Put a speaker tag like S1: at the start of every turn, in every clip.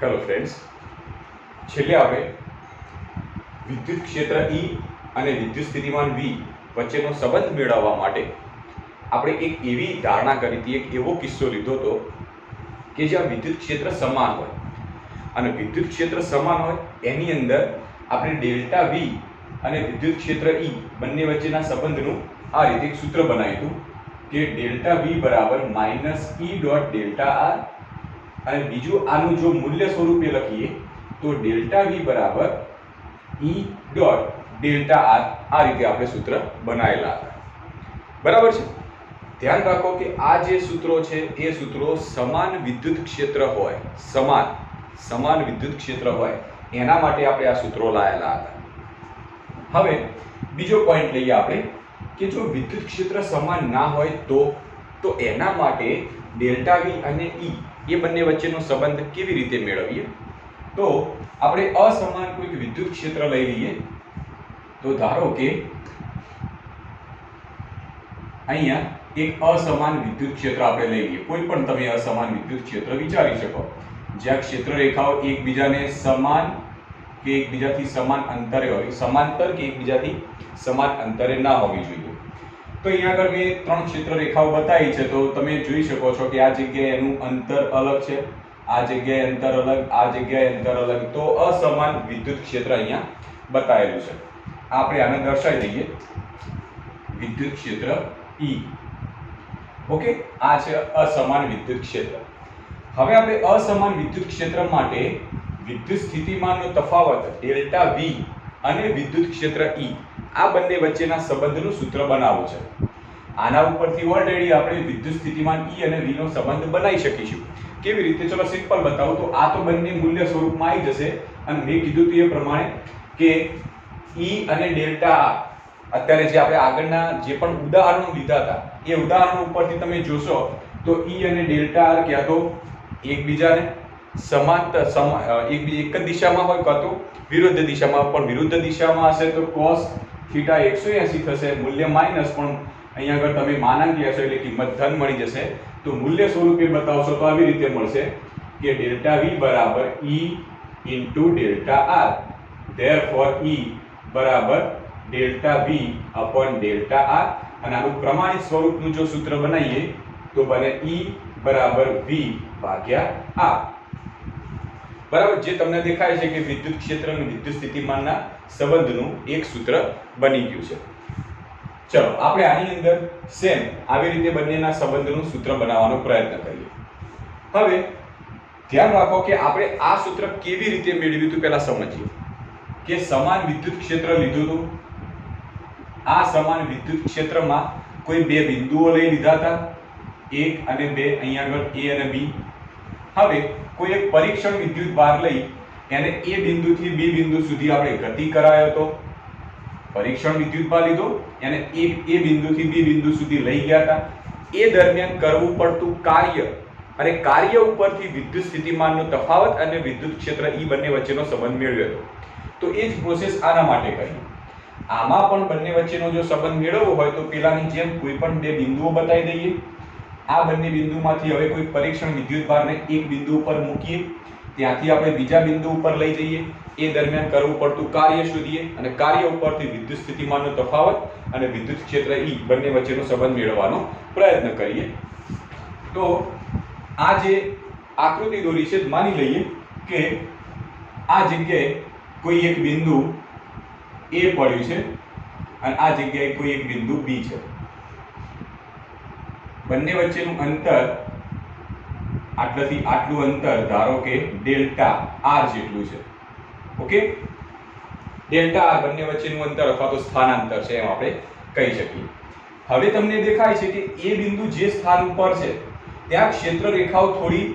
S1: Hello friends, છેલ્લે આપણે વિદ્યુત ક્ષેત્ર E અને વિદ્યુત સ્થિતિમાન V વચ્ચેનો સંબંધ મેળવવા માટે આપણે એક એવી ધારણા કરી હતી, એક એવો કિસ્સો લીધો હતો કે જ્યાં વિદ્યુત ક્ષેત્ર સમાન હોય અને વિદ્યુત ક્ષેત્ર સમાન હોય એની અંદર આપણે ડેલ્ટા V અને વિદ્યુત ક્ષેત્ર E બંને વચ્ચેના સંબંધનું આ રીતે એક સૂત્ર બનાવ્યું કે ડેલ્ટા V બરાબર -E ડોટ ડેલ્ટા R અને બીજું આનું જો મૂલ્ય સ્વરૂપે લખીએ તો ડેલ્ટા V બરાબર E ડોટ ડેલ્ટા R. આ રીતે આપણે સૂત્ર બનાવેલા હતા, બરાબર છે. ધ્યાન રાખો કે આ જે સૂત્રો છે એ સૂત્રો સમાન વિદ્યુત ક્ષેત્ર હોય, સમાન વિદ્યુત ક્ષેત્ર હોય એના માટે આપણે આ સૂત્રો લાયેલા હતા. હવે બીજો પોઈન્ટ લઈએ આપણે કે જો વિદ્યુત ક્ષેત્ર સમાન ના હોય તો એના માટે ડેલ્ટા V અને E એ બંને વચ્ચેનો સંબંધ કેવી રીતે મેળવીએ? તો આપણે અસમાન કોઈક વિદ્યુત ક્ષેત્ર લઈ લઈએ. તો ધારો કે અહીંયા એક અસમાન વિદ્યુત ક્ષેત્ર આપણે લઈ લઈએ. કોઈ પણ તમે અસમાન વિદ્યુત ક્ષેત્ર વિચારી શકો જ્યાં ક્ષેત્ર રેખાઓ એકબીજાને સમાન કે એકબીજાથી સમાન અંતરે હોય, સમાંતર કે એકબીજાથી સમાન અંતરે ના હોવી જોઈએ. તો અહીંયા આગળ મેં 3 ક્ષેત્ર રેખાઓ બતાવી છે, તો તમે જોઈ શકો છો કે આ જગ્યાએ એનું અંતર અલગ છે, આ જગ્યાએ અંતર અલગ, આ જગ્યાએ અંતર અલગ. તો અસમાન વિદ્યુત ક્ષેત્ર અહીંયા બતાવેલું છે. આપણે આને દર્શાવી દઈએ વિદ્યુત ક્ષેત્ર E. ઓકે, આ છે અસમાન વિદ્યુત ક્ષેત્ર. હવે આપણે અસમાન વિદ્યુત ક્ષેત્ર માટે વિદ્યુત સ્થિતિમાનનો તફાવત ડેલ્ટા V અને વિદ્યુત ક્ષેત્ર E આ બંને વચ્ચેના સંબંધનું સૂત્ર બનાવવું છે. આના ઉપરથી ઓલરેડી આપણે વિદ્યુત સ્થિતિમાન E અને V નો સંબંધ બનાવી શકીશું. કેવી રીતે? ચલો સિમ્પલ બતાવું. તો આ તો બંને મૂલ્ય સ્વરૂપમાં આવી જશે અને મેં કીધું હતું એ પ્રમાણે કે E અને ડેલ્ટા R અત્યારે જે આપણે આગળના જે પણ ઉદાહરણો લીધા હતા એ ઉદાહરણો ઉપરથી તમે જોશો તો E અને ડેલ્ટા R ક્યાં તો એકબીજાને સમાંતર એક જ દિશામાં હોય કાં તો વિરુદ્ધ દિશામાં. પણ વિરુદ્ધ દિશામાં હશે તો cos થીટા 180 થશે, મૂલ્ય માઈનસ, પણ અહીંયા આગળ તમે માનાંક લેશો એટલે કિંમત ધન મળી જશે. તો મૂલ્ય સ્વરૂપે બતાવશો તો આવી રીતે મળશે કે ડેલ્ટા V બરાબર E into delta R. Therefore E બરાબર delta V upon delta R. અને આનું પ્રમાણિત સ્વરૂપનું જો સૂત્ર બનાવીએ તો બને E બરાબર V ભાગ્યા R. બરાબર, જે તમને દેખાય છે કે વિદ્યુત ક્ષેત્ર અને વિદ્યુત સ્થિતિમાનના સંબંધનું એક સૂત્ર બની ગયું છે. ચલો આપણે આની અંદર સેમ આવી રીતે બંનેના સંબંધનું સૂત્ર બનાવવાનો પ્રયત્ન કરીએ. હવે ધ્યાન રાખો કે આપણે આ સૂત્ર કેવી રીતે મેળવ્યું હતું પહેલા સમજીએ કે સમાન વિદ્યુત ક્ષેત્ર લીધું હતું. આ સમાન વિદ્યુત ક્ષેત્રમાં કોઈ બે બિંદુઓ લઈ લીધા હતા, 1 અને 2, અહીંયા આગળ A અને B. હવે કોઈ એક પરીક્ષણ વિદ્યુત ભાર લઈ એને A બિંદુથી B બિંદુ સુધી આપણે ગતિ કરાયો હતો. પરીક્ષણ વિદ્યુત ભાર લીધો એને A બિંદુથી B બિંદુ સુધી લઈ ગયા હતા. એ દરમિયાન કરવું પડતું કાર્ય અને કાર્ય ઉપરથી વિદ્યુત સ્થિતિમાનનો તફાવત અને વિદ્યુત ક્ષેત્ર E બંને વચ્ચેનો સંબંધ મેળવ્યો હતો. તો એ જ પ્રોસેસ આના માટે કરી. આમાં પણ બંને વચ્ચેનો જો સંબંધ મેળવવો હોય તો પેલાની જેમ કોઈ પણ બે બિંદુઓ બતાવી દઈએ. આ બંને બિંદુમાંથી હવે કોઈ પરીક્ષણ વિદ્યુત ભારને એક બિંદુ ઉપર મૂકીએ, ત્યાંથી આપણે બીજા બિંદુ ઉપર લઈ જઈએ. એ દરમિયાન કરવું પડતું કાર્ય શોધીએ અને કાર્ય ઉપરથી વિદ્યુત સ્થિતિમાનનો તફાવત અને વિદ્યુત ક્ષેત્ર E બંને વચ્ચેનો સંબંધ મેળવવાનો પ્રયત્ન કરીએ. તો આ જે આકૃતિ દોરી છે માની લઈએ કે આ જગ્યાએ કોઈ એક બિંદુ A પડ્યું છે અને આ જગ્યાએ કોઈ એક બિંદુ B છે. બંને વચ્ચેનું અંતર આટલાથી આટલું અંતર ધારો કે ડેલ્ટા R જેટલું છે. ઓકે, ડેલ્ટા R બંને વચ્ચેનું અંતર અથવા તો સ્થાનાંતર છે એમ આપણે કહી શકીએ. હવે તમને દેખાય છે કે એ બિંદુ જે સ્થાન ઉપર છે ત્યાં ક્ષેત્ર રેખાઓ થોડી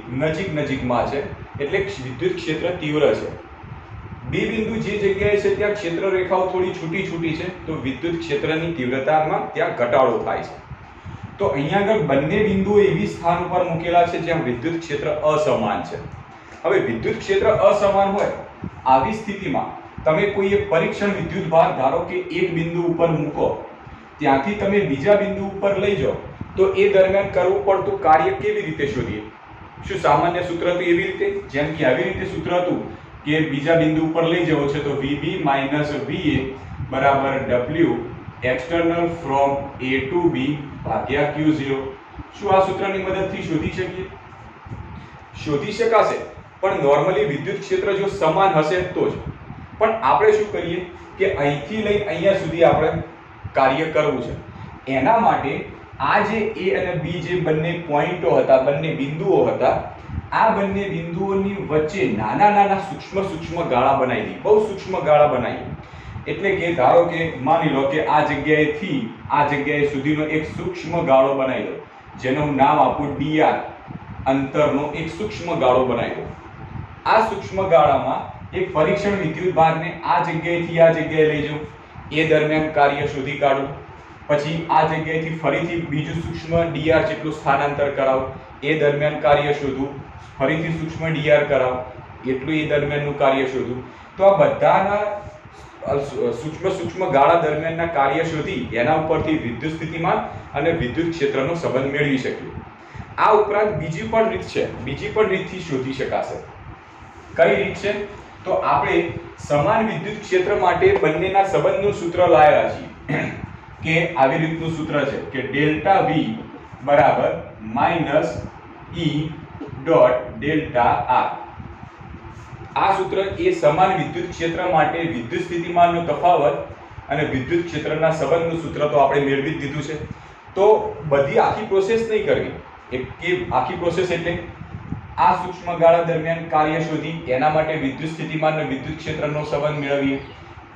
S1: નજીકમાં છે, એટલે વિદ્યુત ક્ષેત્ર તીવ્ર છે. B બિંદુ જે જગ્યાએ છે ત્યાં ક્ષેત્ર રેખાઓ થોડી છૂટી છે, તો વિદ્યુત ક્ષેત્રની તીવ્રતામાં ત્યાં ઘટાડો થાય છે. તો અહીંયા આગળ બંને બિંદુઓ એવી સ્થાન ઉપર મૂકેલા છે જ્યાં વિદ્યુત ક્ષેત્ર અસમાન છે. હવે વિદ્યુત ક્ષેત્ર અસમાન હોય આવી સ્થિતિમાં તમે કોઈ એક પરીક્ષણ વિદ્યુત ભાર ધારો કે એક બિંદુ ઉપર મૂકો, ત્યાંથી તમે બીજા બિંદુ ઉપર લઈ જાઓ, તો એ દરમિયાન કરવું પડતું કાર્ય કેવી રીતે શોધીએ? શું સામાન્ય સૂત્ર હતું એવી રીતે, જેમ કે આવી રીતે સૂત્ર હતું કે બીજા બિંદુ ઉપર લઈ જવો છે તો VB માઇનસ VA બરાબર W external from A to B ભાગ્યા Q0. શું આ સૂત્રની મદદથી શોધી શકીએ? શોધી શકાશે, પણ નોર્મલી વિદ્યુત ક્ષેત્ર જો સમાન હશે તો જ. પણ આપણે શું કરીએ કે અહીંથી લઈ અહીંયા સુધી આપણે કાર્ય કરવું છે. એના માટે આ જે A અને B જે બંને પોઈન્ટો હતા, બંને બિંદુઓ હતા, આ બંને બિંદુઓની વચ્ચે નાના નાના સૂક્ષ્મ ગાળા બનાવી દી. બહુ સૂક્ષ્મ ગાળા બનાવી. એટલે કે ધારો કે માની લો કે આ જગ્યાએથી આ જગ્યાએ સુધીનો એક સૂક્ષ્મ ગાળો બનાવી દો, જેનું હું નામ આપું dr. અંતરનો એક સૂક્ષ્મ ગાળો બનાવી દો. આ સૂક્ષ્મ ગાળામાં એક પરીક્ષણ વિદ્યુત ભારને આ જગ્યાએથી આ જગ્યાએ લઈ જાઉં, એ દરમિયાન કાર્ય શોધી કાઢું. પછી આ જગ્યાએથી ફરીથી બીજું સૂક્ષ્મ dr જેટલું સ્થાનાંતર કરાવો, એ દરમિયાન કાર્ય શોધું. ફરીથી સૂક્ષ્મ dr કરાવો, એટલું એ દરમિયાનનું કાર્ય શોધું. તો આ બધાના સૂક્ષ્મ ગાળા દરમિયાનના કાર્ય શોધી એના ઉપરથી વિદ્યુત સ્થિતિમાન અને વિદ્યુત ક્ષેત્રનો સંબંધ મેળવી શકીએ. આ ઉપરાંત બીજી પણ રીતથી શોધી શકાશે. કઈ રીત છે? તો આપણે સમાન વિદ્યુત ક્ષેત્ર માટે બંનેના સંબંધનું સૂત્ર લાવ્યા છીએ કે આવી રીતનું સૂત્ર છે કે ડેલ્ટા V બરાબર minus E dot delta R. આ સૂત્ર એ સમાન વિદ્યુત ક્ષેત્ર માટે વિદ્યુત સ્થિતિમાનનો તફાવત અને વિદ્યુત ક્ષેત્રના સંબંધનું સૂત્ર તો આપણે મેળવી જ દીધું છે. તો બધી આખી પ્રોસેસ નહીં કરવી. આખી પ્રોસેસ એટલે આ સૂક્ષ્મ ગાળા દરમિયાન કાર્ય શોધી, એના માટે વિદ્યુત સ્થિતિમાન અને વિદ્યુત ક્ષેત્રનો સંબંધ મેળવીએ.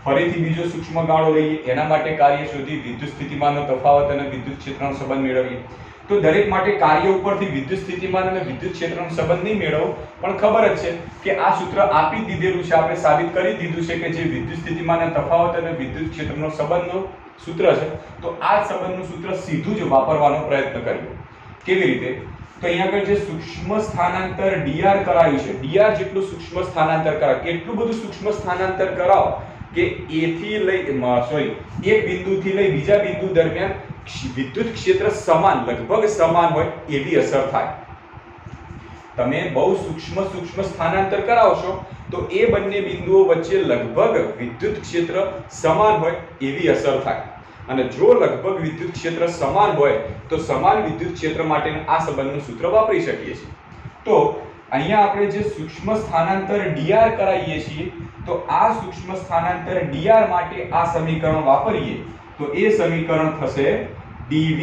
S1: ફરીથી બીજો સૂક્ષ્મ ગાળો લઈએ, એના માટે કાર્ય શોધી, વિદ્યુત સ્થિતિમાનનો તફાવત અને વિદ્યુત ક્ષેત્રનો સંબંધ મેળવીએ. તો દરેક માટે કાર્ય ઉપરથી વિદ્યુત સ્થિતિમાન અને વિદ્યુત ક્ષેત્રનો સંબંધ નહીં મેળવો, પણ ખબર જ છે કે આ સૂત્ર આપી દીધેલું છે, આપણે સાબિત કરી દીધું છે કે જે વિદ્યુત સ્થિતિમાનના તફાવત અને વિદ્યુત ક્ષેત્રનો સંબંધનો સૂત્ર છે. તો આ સંબંધનું સૂત્ર સીધું જ વાપરવાનો પ્રયત્ન કર્યો. કેવી રીતે? તો અહીંયા આગળ જે સૂક્ષ્મ સ્થાનાંતર dr કરાયું છે, dr જેટલું સૂક્ષ્મ સ્થાનાંતર કરાવ, એટલું બધું સૂક્ષ્મ સ્થાનાંતર કરાવો કે એક બિંદુથી લઈ બીજા બિંદુ દરમિયાન વિદ્યુત ક્ષેત્ર લગભગ સમાન હોય એવી અસર થાય. તમે બહુ સૂક્ષ્મ સ્થાનાંતર કરાવશો તો એ બંને બિંદુઓ વચ્ચે લગભગ વિદ્યુત ક્ષેત્ર સમાન હોય એવી અસર થાય. અને જો લગભગ વિદ્યુત ક્ષેત્ર સમાન હોય તો સમાન વિદ્યુત ક્ષેત્ર માટેનું આ સંબંધનું સૂત્ર વાપરી શકીએ છીએ. તો અહીંયા આપણે જે સૂક્ષ્મ સ્થાનાંતર dr કરાવીએ છીએ, તો આ સૂક્ષ્મ સ્થાનાંતર dr માટે આ સમીકરણ વાપરીએ તો એ સમીકરણ થશે dv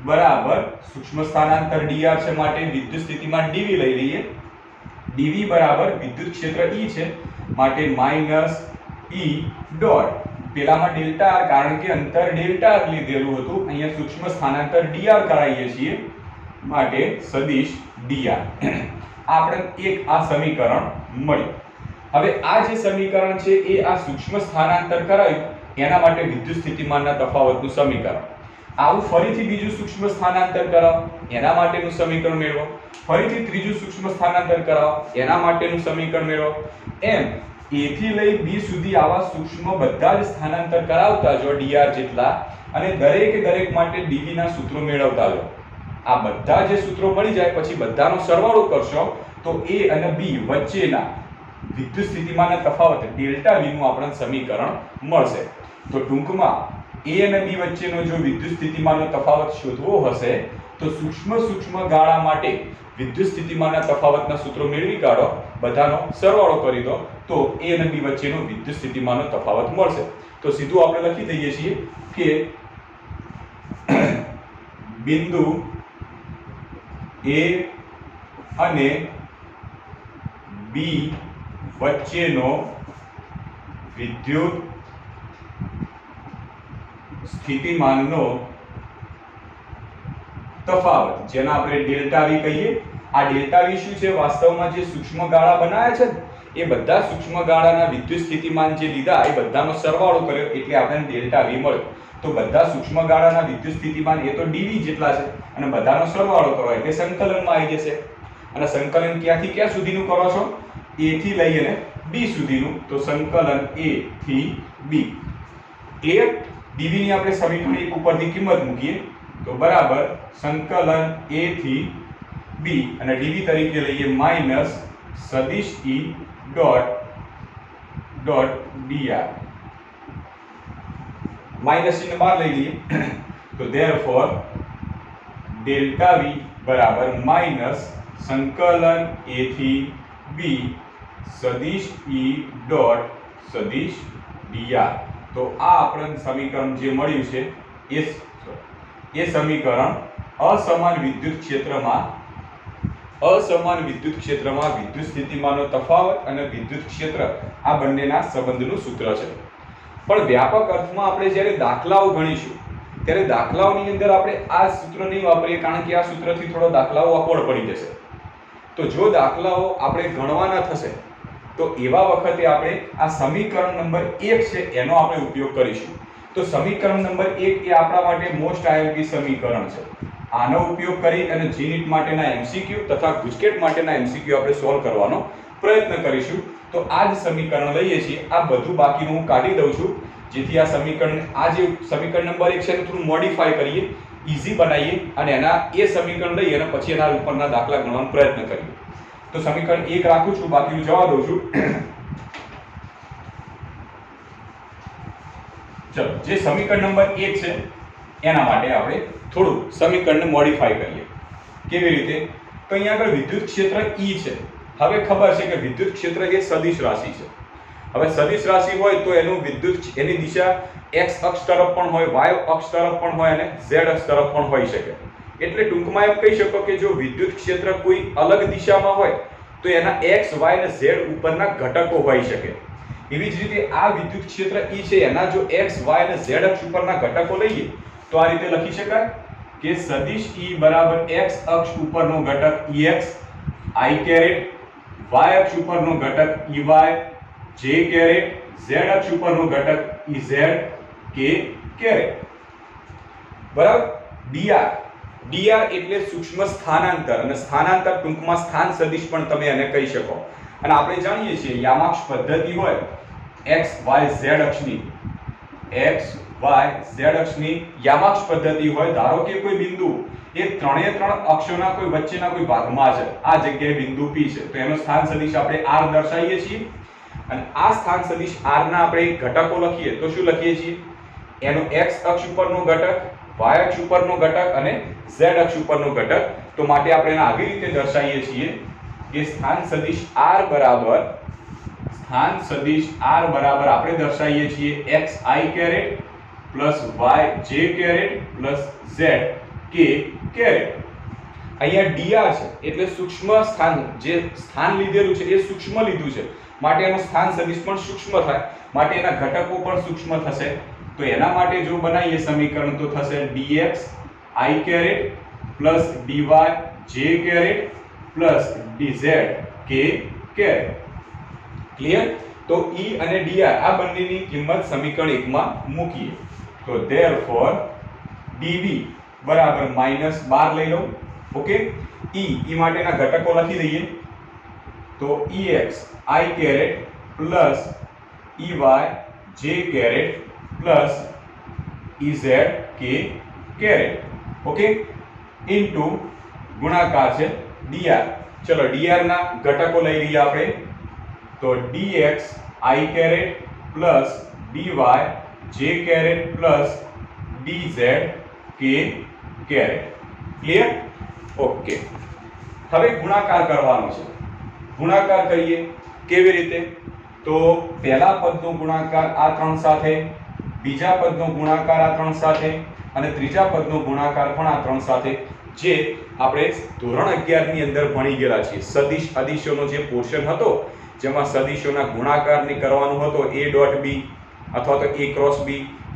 S1: બરાબર સૂક્ષ્મ સ્થાનાંતર dr છે માટે વિદ્યુત સ્થિતિમાન dv લઈ લઈએ. dv બરાબર વિદ્યુત ક્ષેત્ર E છે માટે માઈનસ E ડોટ પેલામાં ડેલ્ટા r, કારણ કે અંતર ડેલ્ટા r લીધેલું હતું, અહીંયા સૂક્ષ્મ સ્થાનાંતર dr કરાવીએ છીએ માટે સદિશ dr. આપણે એક આ સમીકરણ મળ્યું. હવે આ જે સમીકરણ છે એ આ સૂક્ષ્મ સ્થાનાંતર કરાયું એના માટે વિદ્યુત સ્થિતિમાનના તફાવતનું સમીકરણ. આવું ફરીથી બીજું સૂક્ષ્મ સ્થાનાંતર કરાવો, એના માટેનું સમીકરણ મેળવો. ફરીથી ત્રીજું સૂક્ષ્મ સ્થાનાંતર કરાવો, એના માટેનું સમીકરણ મેળવો. એમ A થી લઈ B સુધી આવા સૂક્ષ્મ બધા જ સ્થાનાંતર કરાવતા જો dr જેટલા, અને દરેક માટે dv ના સૂત્રો મેળવતા જો. આ બધા જે સૂત્રો મળી જાય પછી બધાનો સરવાળો કરશો તો A અને B વચ્ચેના વિદ્યુત સ્થિતિમાનના તફાવત ડેલ્ટા V નું આપણને સમીકરણ મળશે. તો ટૂંકમાં A અને B વચ્ચેનો જો વિદ્યુત સ્થિતિમાનનો તફાવત શોધવો હશે તો સૂક્ષ્મ ગાળા માટે વિદ્યુત સ્થિતિમાનના તફાવતના સૂત્રો મેળવી કાઢો, બધાનો સરવાળો કરી દો તો A અને B વચ્ચેનો વિદ્યુત સ્થિતિમાનનો તફાવત મળશે. તો સીધું આપણે લખી દઈએ છીએ કે બિંદુ A અને B વચ્ચેનો વિદ્યુત સ્થિતિમાનનો તફાવત, જેને આપણે ડેલ્ટા V કહીએ. આ ડેલ્ટા V શું છે? વાસ્તવમાં જે સૂક્ષ્મ ગાળા બનાવ્યા છે એ બધા સૂક્ષ્મ ગાળાના વિદ્યુત સ્થિતિમાન જે લીધા એ બધાનો સરવાળો કર્યો એટલે આપણને ડેલ્ટા V મળ્યો. તો બધા સૂક્ષ્મ ગાળાના વિદ્યુત સ્થિતિમાન એ તો dv જેટલા છે અને બધાનો સરવાળો કરો એટલે સંકલનમાં આવી જશે. અને સંકલન ક્યાંથી ક્યાં સુધીનું કરો છો? A થી લઈ અને B સુધીનું. તો સંકલન A થી B ક્લિયર. dv ની આપણે સમીકરણ 1 ઉપરથી કિંમત મૂકીએ તો બરાબર સંકલન A થી B બી અને ડીબી તરીકે લઈએ માઇનસ સદિશ ઈ ડોટ dr માઇનસ ચિહ્ન બહાર લઈ લઈએ તો therefore ડેલ્ટા v બરાબર માઇનસ સંકલન a થી b સદિશ e ડોટ સદિશ dr. તો આ આપણને સમીકરણ જે મળ્યું છે એ સમીકરણ અસમાન વિદ્યુત ક્ષેત્રમાં વિદ્યુત સ્થિતિમાનનો તફાવત અને વિદ્યુત ક્ષેત્ર આ બંનેના સંબંધનું સૂત્ર છે. પણ વ્યાપક અર્થમાં આપણે જ્યારે દાખલાઓ ગણીશું ત્યારે દાખલાઓની અંદર આપણે આ સૂત્ર નહીં વાપરીએ, કારણ કે આ સૂત્રથી થોડો દાખલાઓ અકોડ પડી જશે. તો જો દાખલાઓ આપણે ગણવાના થશે તો એવા વખતે આપણે આ સમીકરણ નંબર 1 છે એનો આપણે ઉપયોગ કરીશું. તો સમીકરણ નંબર 1 એ આપણા માટે મોસ્ટ આઈએમપી સમીકરણ છે. આનો ઉપયોગ કરી અને જીનીટ માટેના એમસીક્યુ તથા ગુજકેટ માટેના એમસીક્યુ આપણે સોલ્વ કરવાનો પ્રયત્ન કરીશું. તો આ જ સમીકરણ લઈએ છીએ. આ બધું બાકીનું હું કાઢી દઉં છું, જેથી આ સમીકરણ જે સમીકરણ નંબર 1 છે એને થોડું મોડિફાઈ કરીએ, ઈઝી બનાવીએ અને એ સમીકરણ લઈએ અને પછી એના ઉપરના દાખલા ગણવાનો પ્રયત્ન કરીએ. તો સમીકરણ 1 રાખું છું, બાકીનું જવા દઉં છું. ચલો, જે સમીકરણ નંબર 1 છે એના માટે આપણે થોડું સમીકરણને મોડિફાઈ કરીએ. કેવી રીતે? તો અહીંયા આગળ વિદ્યુત ક્ષેત્ર E છે. હવે ખબર છે કે વિદ્યુત ક્ષેત્ર એ સદિશ રાશિ છે. હવે સદિશ રાશિ હોય તો એની દિશા x અક્ષ તરફ પણ હોય, y અક્ષ તરફ પણ હોય અને z અક્ષ તરફ પણ હોઈ શકે. એટલે ટૂંકમાં એમ કહી શકો કે જો વિદ્યુત ક્ષેત્ર કોઈ અલગ દિશામાં હોય તો એના x, y અને z ઉપરના ઘટકો હોઈ શકે. એવી જ રીતે આ વિદ્યુત ક્ષેત્ર E છે, એના જો x, y અને z અક્ષ ઉપરના ઘટકો લઈએ તો આ રીતે લખી શકાય કે સદિશ E બરાબર x અક્ષ ઉપરનો ઘટક ex i કેરેટ, y અક્ષ ઉપરનો ઘટક ey j કેરેટ, z અક્ષ ઉપરનો ઘટક ez k કેરેટ. બરાબર. dr એટલે સૂક્ષ્મ સ્થાનાંતર, અને સ્થાનાંતર ટૂંકમાં સ્થાન સદિશ પણ તમે એને કહી શકો. અને આપણે જાણીએ છીએ યામાક્ષ પદ્ધતિ હોય x y z અક્ષની યામાક્ષ પદ્ધતિ હોય, ધારો કે કોઈ બિંદુ એ ત્રણે ત્રણ અક્ષોના કોઈ વચ્ચેના કોઈ ભાગમાં છે, આ જગ્યાએ બિંદુ P છે, તો એનો સ્થાન સદિશ આપણે r દર્શાવીએ છીએ. અને આ સ્થાન સદિશ r ના આપણે ઘટકો લખીએ તો શું લખીએ છીએ? એનો x અક્ષ ઉપરનો ઘટક, y અક્ષ ઉપરનો ઘટક અને z અક્ષ ઉપરનો ઘટક. તો માટે આપણે એને આવી રીતે દર્શાવીએ છીએ કે સ્થાન સદિશ r બરાબર આપણે દર્શાવીએ છીએ x i caret plus y j caret plus z k caret. અહીંયા dr છે એટલે સૂક્ષ્મ સ્થાન, જે સ્થાન લીધેલું છે એ સૂક્ષ્મ લીધું છે, માટે એનું સ્થાન સદિશ પણ સૂક્ષ્મ થાય, માટે એના ઘટકો પણ સૂક્ષ્મ થશે. તો એના માટે જો બનાવીએ સમીકરણ તો થશે dx i caret plus dy j caret plus dz k caret. Clear? તો E અને dr આ બંનેની કિંમત સમીકરણ 1 માં મૂકીએ તો therefore dv બરાબર -12 લઈ લો. ઓકે, E માટેના ઘટકો લખી દઈએ તો ex i caret plus ey j caret plus ez k caret. Okay, into ગુણાકાર છે dr. ચલો dr ના ઘટકો લઈ લઈએ આપણે તો dx i caret plus dy j caret plus dz k caret. Clear? Okay, હવે ગુણાકાર કરવાનો છે. ગુણાકાર કરીએ કેવી રીતે? તો પહેલા પદનો ગુણાકાર આ ત્રણ સાથે, બીજા પદનો ગુણાકાર આ ત્રણ સાથે અને ત્રીજા પદનો ગુણાકાર પણ આ ત્રણ સાથે, જે આપણે ધોરણ 11 ની અંદર ભણી ગયેલા છીએ. સદિશ અદિશોનો જે પોર્શન હતો જેમાં સદિશોના ગુણાકારની કરવાનો હતો a ડોટ b અથવા તો a ક્રોસ b,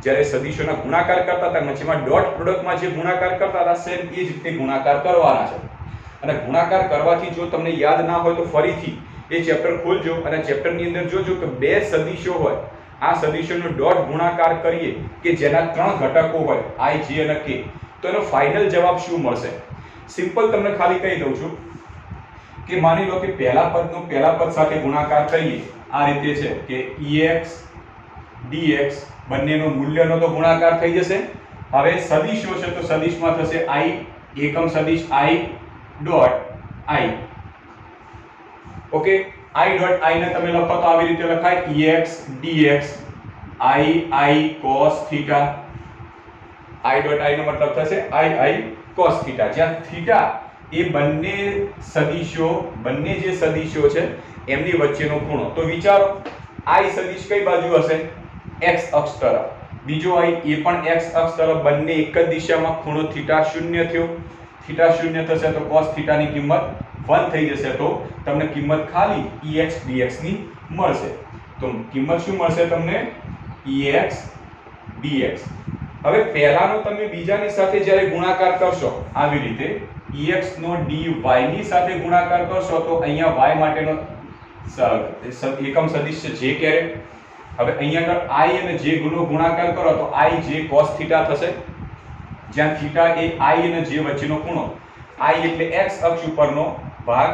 S1: જ્યારે સદિશોના ગુણાકાર કરતા હતા જેમાં ડોટ પ્રોડક્ટમાં જે ગુણાકાર કરતા હતા સેમ એ જ રીતે ગુણાકાર કરવાના છે. અને ગુણાકાર કરવાથી જો તમને યાદ ના હોય તો ફરીથી એ ચેપ્ટર ખોલજો અને ચેપ્ટરની અંદર જોજો કે બે સદિશો હોય, આ સદિશોનો ડોટ ગુણાકાર કરીએ કે જેના ત્રણ ઘટકો હોય i j અને k, તો એનો ફાઇનલ જવાબ શું મળશે? સિમ્પલ તમને ખાલી કહી દઉં છું કે માની લો કે પહેલા પદ સાથે ગુણાકાર કરીએ આ રીતે છે કે ex dx બંનેનો મૂલ્યનો તો ગુણાકાર થઈ જશે. હવે સદિશો છે તો સદિશમાં થશે i એકમ સદિશ i dot i. Okay, i dot i ને તમે લખો તો આવી રીતે લખાય ex dx i cos theta. i dot i નો મતલબ થશે i cos theta, જ્યાં theta એ બંને જે સદિશો છે એમની વચ્ચેનો ખૂણો. તો વિચારો i સદિશ કઈ બાજુ હશે? x અક્ષ તરફ. બીજો i એ પણ x અક્ષ તરફ, બંને એક જ દિશામાં, ખૂણો થીટા 0 થયો. થીટા 0 થશે તો cos થીટા ની કિંમત 1 થઈ જશે, તો તમને કિંમત ખાલી ex dx ની મળશે. તો કિંમત શું મળશે તમને? ex dx. હવે પહેલાનો તમે બીજાની સાથે જ્યારે ગુણાકાર કરશો આવી રીતે ex નો dy ની સાથે ગુણાકાર કરશો તો અહીંયા y માટેનો એકમ સદિશ છે j કેરેટ. હવે અહીંયા આગળ i અને j નો ગુણાકાર કરો તો i j cos થીટા થશે, જ્યાં થીટા એ i અને j વચ્ચેનો ખૂણો. i એટલે x અક્ષ ઉપરનો ભાગ,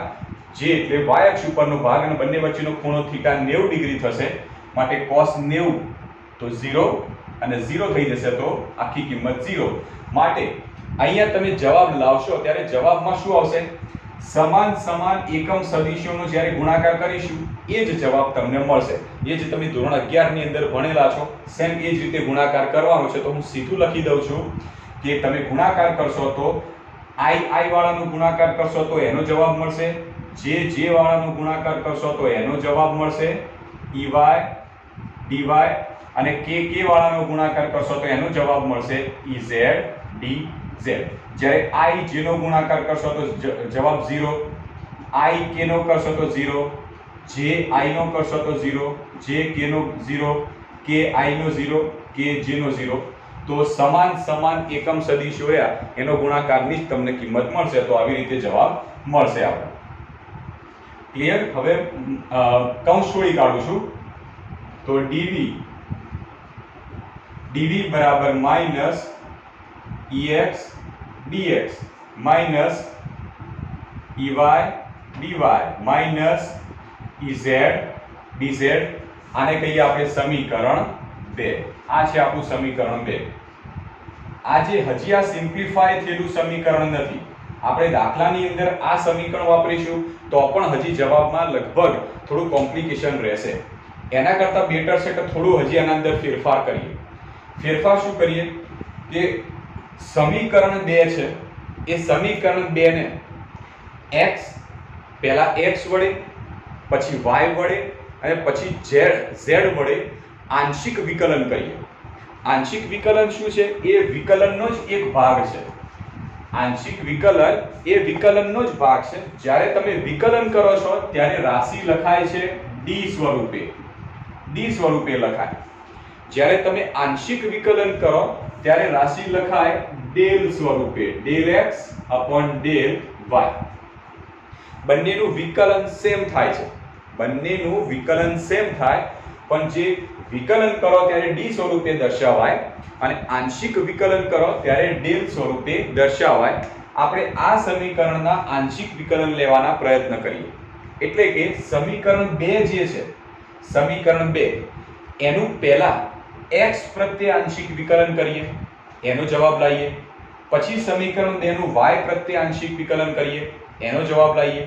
S1: j એટલે y અક્ષ ઉપરનો ભાગ, અને બંને વચ્ચેનો ખૂણો થીટા 90 ડિગ્રી થશે. માટે cos 90 તો 0 અને 0 થઈ જશે તો આખી કિંમત 0. માટે અહીંયા તમે જવાબ લાવશો ત્યારે જવાબમાં શું આવશે? સમાન એકમ સદિશોનો જ્યારે ગુણાકાર કરીશું એ જ જવાબ તમને મળશે. એ જ તમે ધોરણ 11 ની અંદર ભણેલા છો, સેમ એ જ રીતે ગુણાકાર કરવાનો છે. તો હું સીધું લખી દઉં છું કે તમે ગુણાકાર કરશો તો i વાળાનો ગુણાકાર કરશો તો એનો જવાબ મળશે, j વાળાનો ગુણાકાર કરશો તો એનો જવાબ મળશે, dy અને k વાળાનો ગુણાકાર કરશો તો એનો જવાબ મળશે ez dz. જ્યારે i j નો ગુણાકાર કરશો તો જવાબ 0, i k નો કરશો તો 0, j i નો કરશો તો 0, j k no 0, k i no 0, k j નો 0. તો સમાન એકમ સદિશો એનો ગુણાકારની જ તમને કિંમત મળશે. તો આવી રીતે જવાબ મળશે આપણે. ક્લિયર? હવે કૌંસ છોડી કાઢું છું. તો dv બરાબર minus ex dx minus ey dy minus ez dz. આને કહીએ આપણે સમીકરણ 2. આ છે આપણું સમીકરણ 2. આજે હજી આ સિમ્પ્લિફાય થયેલું સમીકરણ નથી. આપણે દાખલાની અંદર આ સમીકરણ વાપરીશું તો પણ હજી જવાબમાં લગભગ થોડું કોમ્પ્લિકેશન રહેશે. એના કરતાં બેટર છે કે થોડું હજી આના અંદર ફેરફાર કરીએ. ફેરફાર શું કરીએ કે સમીકરણ 2 છે એ સમીકરણ 2 ને x પહેલા x વડે, પછી y વડે અને પછી z વડે આંશિક વિકલન કરીએ. આંશિક વિકલન શું છે? એ વિકલનનો જ એક ભાગ છે. આંશિક વિકલન એ વિકલનનો જ ભાગ છે. જ્યારે તમે વિકલન કરો છો ત્યારે રાશિ લખાય છે d સ્વરૂપે. d સ્વરૂપે લખાય. જ્યારે તમે આંશિક વિકલન કરો ત્યારે રાશિ લખાય ડેલ સ્વરૂપે, del x upon del y. બંનેનું વિકલન સેમ થાય છે. બંનેનું વિકલન સેમ થાય, પણ જે વિકલન કરો ત્યારે d સ્વરૂપે દર્શાવાય અને આંશિક વિકલન કરો ત્યારે ડેલ સ્વરૂપે દર્શાવાય. આપણે આ સમીકરણના આંશિક વિકલન લેવાના પ્રયત્ન કરીએ. એટલે કે સમીકરણ 2 જે છે, સમીકરણ 2 એનું પહેલા x પ્રત્યે આંશિક વિકલન કરીએ, એનો જવાબ લાવીએ. પછી સમીકરણ 2 નું y પ્રત્યે આંશિક વિકલન કરીએ, એનો જવાબ લાવીએ.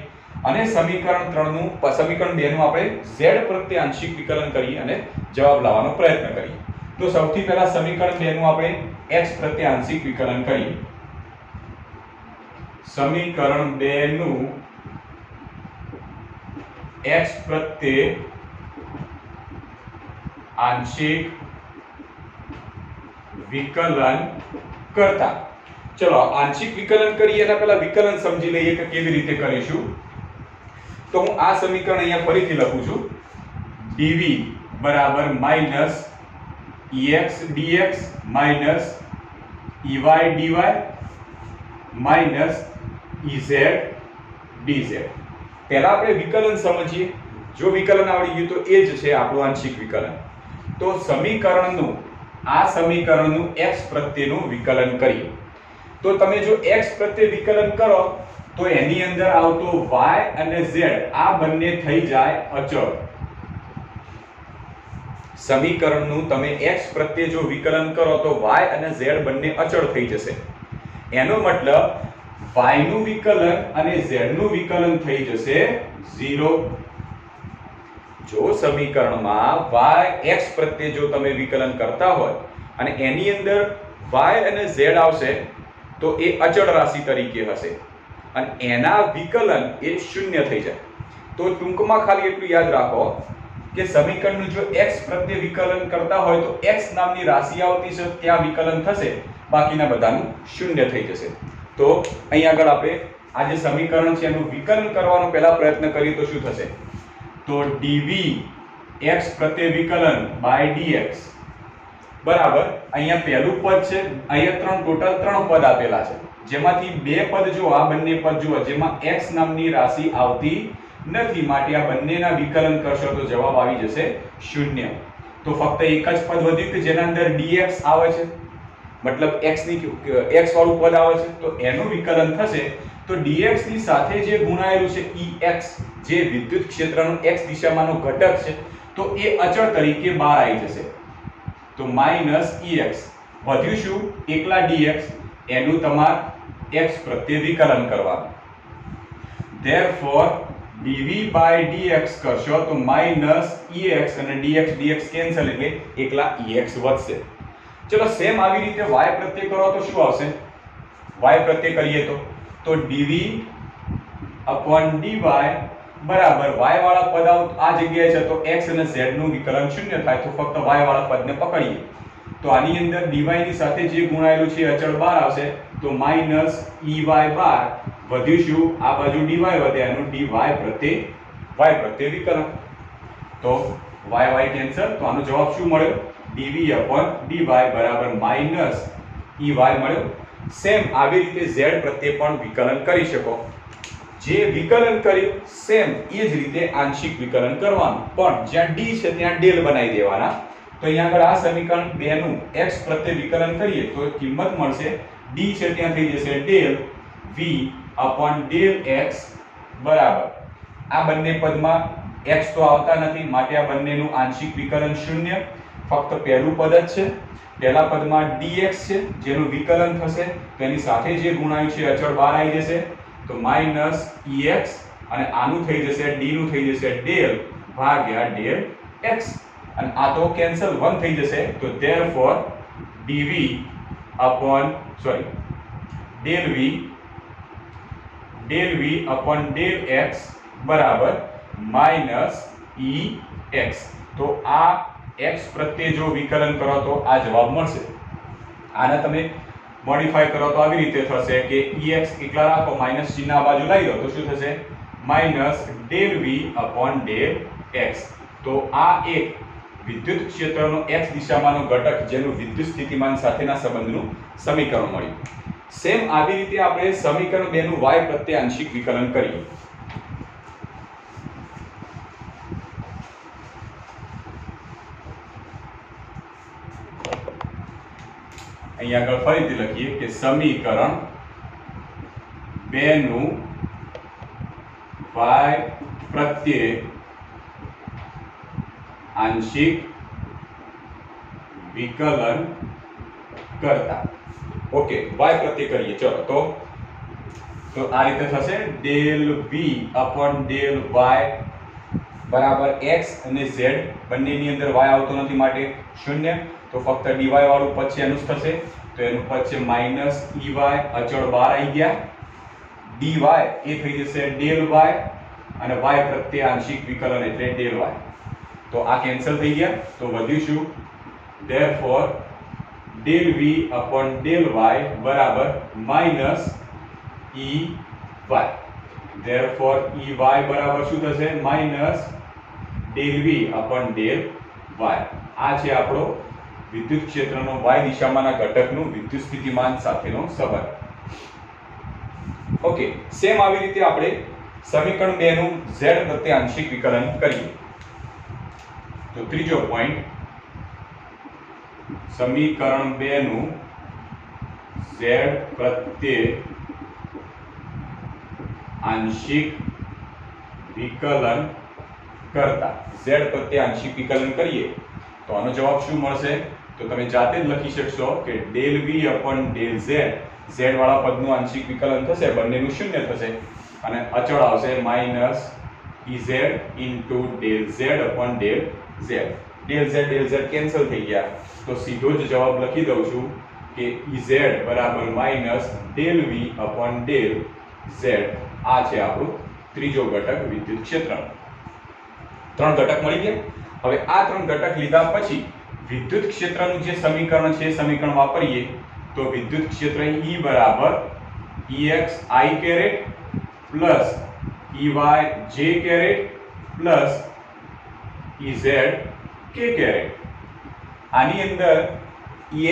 S1: અને સમીકરણ 2 નું આપણે z પ્રત્યે આંશિક વિકલન કરીએ અને જવાબ લાવવાનો પ્રયત્ન કરીએ. તો સૌથી પહેલા સમીકરણ 2 નું આપણે x પ્રત્યે આંશિક વિકલન કરીએ. સમીકરણ 2 નું x પ્રત્યે આંશિક વિકલન કરતા, ચલો આંશિક વિકલન કરીએ એના પહેલા વિકલન સમજી લઈએ કે કેવી રીતે કરીશું. તો હું આ સમીકરણ અહીંયા ફરીથી લખું છું. dv બરાબર minus ex dx minus ey dy minus ez dz. પહેલા આપણે વિકલન સમજીએ. જો વિકલન આવડી ગયું તો એ જ છે આપણું આંશિક વિકલન. તો સમીકરણનું આ સમીકરણનું x પ્રત્યેનું વિકલન કરીએ. તો તમે જો x પ્રત્યે વિકલન કરો તો એની અંદર આવતો y અને z આ બંને થઈ જાય અચળ. સમીકરણનું તમે x પ્રત્યે જો વિકલન કરો તો y અને z બંને અચળ થઈ જશે. એનો મતલબ y નું વિકલન અને z નું વિકલન થઈ જશે 0. જો સમીકરણમાં y x પ્રત્યે જો તમે વિકલન કરતા હોય અને એની અંદર y અને z આવશે તો એ અચળ રાશિ તરીકે હશે અને એના વિકલન એ શૂન્ય થઈ જાય. તો ટૂંકમાં ખાલી એટલું યાદ રાખો કે સમીકરણનું જો x પ્રત્યે વિકલન કરતા હોય તો x નામની રાશિ આવતી છે ત્યાં વિકલન થશે, બાકીના બધાનું શૂન્ય થઈ જશે. તો અહીં આગળ આપણે આ જે સમીકરણ છે એનું વિકલન કરવાનો પહેલા પ્રયત્ન કરીએ તો શું થશે? તો dv x પ્રત્યે વિકલન by dx બરાબર અહીંયા પહેલું પદ છે, અહીંયા ટોટલ 3 પદ આપેલા છે, જેમાંથી બે પદ જો આ બંને પદ જુઓ જેમાં x નામની રાશિ આવતી નથી, માટે આ બંનેના વિકલન કરશો તો જવાબ આવી જશે 0. તો ફક્ત એક જ પદ વધ્યું કે જેના અંદર dx આવે છે, મતલબ x વાળું પદ આવે છે, તો એનું વિકલન થશે તો dx ની સાથે જે ગુણાયેલું છે ex જે વિદ્યુત ક્ષેત્રનો x દિશામાંનો ઘટક છે તો એ અચળ તરીકે બહાર આવી જશે. તો -ex વધ્યું શું? એકલા dx, એનું તમાર x પ્રત્યે વિકલન કરવાનું. therefore dv by dx કરશો તો -ex અને dx કેન્સલ એટલે એકલા ex વધશે. ચલો સેમ આવી રીતે y પ્રત્યે કરો તો શું આવશે? y પ્રત્યે કરીએ તો dv dy બરાબર y વાળા પદ આ જગ્યાએ છે તો x અને z નું વિકલન શૂન્ય થાય, તો ફક્ત y વાળા પદને પકડીએ તો આની અંદર dy ની સાથે જે ગુણાયેલું છે અચળ બહાર આવશે તો -ey બાર વધ્યું શું? આ બાજુ dy વધે એનું dy પ્રત્યે y પ્રત્યે વિકલન, તો y કેન્સલ, તો આનો જવાબ શું મળ્યો? dv dy બરાબર -ey મળ્યો. સેમ આવી રીતે z પ્રત્યે પણ વિકલન કરી શકો. જે વિકલન કર્યું સેમ એ જ રીતે આંશિક વિકલન કરવાનું, પણ જ્યાં d છે ત્યાં ડેલ બનાવી દેવાના. તો અહીંયા આગળ આ સમીકરણ 2 નું x પ્રત્યે વિકલન કરીએ તો કિંમત મળશે d છે ત્યાં થઈ જશે ડેલ v ડેલ x બરાબર આ બંને પદમાં x તો આવતા નથી, માટે આ બંનેનું આંશિક વિકલન શૂન્ય, ફક્ત પહેલું પદ જ છે. પહેલા પદમાં dx છે જેનું વિકલન થશે તેની સાથે જે ગુણાયું છે અચળ બહાર આવી જશે તો -ex અને આનું થઈ જશે d નું થઈ જશે ડેલ ભાગ્યા ડેલ x અને આ તો કેન્સલ 1 થઈ જશે. તો therefore dv del v del x બરાબર -ex. તો આ x પ્રત્યે જો વિકલન કરો તો આ જવાબ મળશે. આને તમે મોડિફાઈ કરો તો આવી રીતે થશે કે ex એકલા રાખો, માઈનસ ચિહ્ન આ બાજુ લઈ લો તો શું થશે? del v del x. તો આ એક વિદ્યુત ક્ષેત્રનો x દિશામાંનો ઘટક જેનું વિદ્યુત સ્થિતિમાન સાથેના સંબંધનું સમીકરણ મળ્યું. સેમ આવી રીતે આપણે સમીકરણ 2 નું y પ્રત્યે આંશિક વિકલન કરીએ. અહીંયા આગળ ફરીથી લખીએ કે સમીકરણ 2 નું y પ્રત્યે આંશિક વિકલન કરતા. ઓકે, y પ્રત્યે કરીએ. ચલો તો આ રીતે થશે del v del y બરાબર x અને z બંનેની અંદર y આવતો નથી માટે શૂન્ય, તો ફક્ત dy વાળું પદ છે એનું જ થશે. તો એનું પદ છે -ey અચળ બહાર આવી ગયા, dy એ થઈ જશે del y અને y પ્રત્યે આંશિક વિકલન એટલે del y. તો આ કેન્સલ થઈ ગયા, તો વધ્યું શું? therefore del v del y બરાબર -ey. therefore ey બરાબર શું થશે? del v del y. આ છે આપણો વિદ્યુત ક્ષેત્રનો y દિશામાંના ઘટકનું વિદ્યુત સ્થિતિમાન સાથેનો સંબંધ. ઓકે, સેમ આવી રીતે આપણે સમીકરણ 2 નું z પ્રત્યે આંશિક વિકલન કરીએ. તો ત્રીજો પોઈન્ટ, સમીકરણ 2 નું z પ્રત્યે આંશિક વિકલન કરતા. z પ્રત્યે આંશિક વિકલન કરીએ તો આનો જવાબ શું મળશે? તો તમે જાતે જ લખી શકશો કે del v del z z વાળા પદનું આંશિક વિકલન થશે, બંનેનું શૂન્ય થશે અને અચળ આવશે minus Ez into del Z upon del Z. Del Z cancel થઈ ગયા, તો સીધો જ જવાબ લખી દઉં છું કે Ez બરાબર minus del V upon del Z. આ છે આપણું ત્રીજો ઘટક વિદ્યુત ક્ષેત્રનો. 3 ઘટક મળી ગયા. હવે આ 3 ઘટક લીધા પછી વિદ્યુત ક્ષેત્રનું જે સમીકરણ છે સમીકરણ વાપરીએ તો વિદ્યુત ક્ષેત્ર E બરાબર Ex I caret plus Ey j caret plus Ez k caret. આની અંદર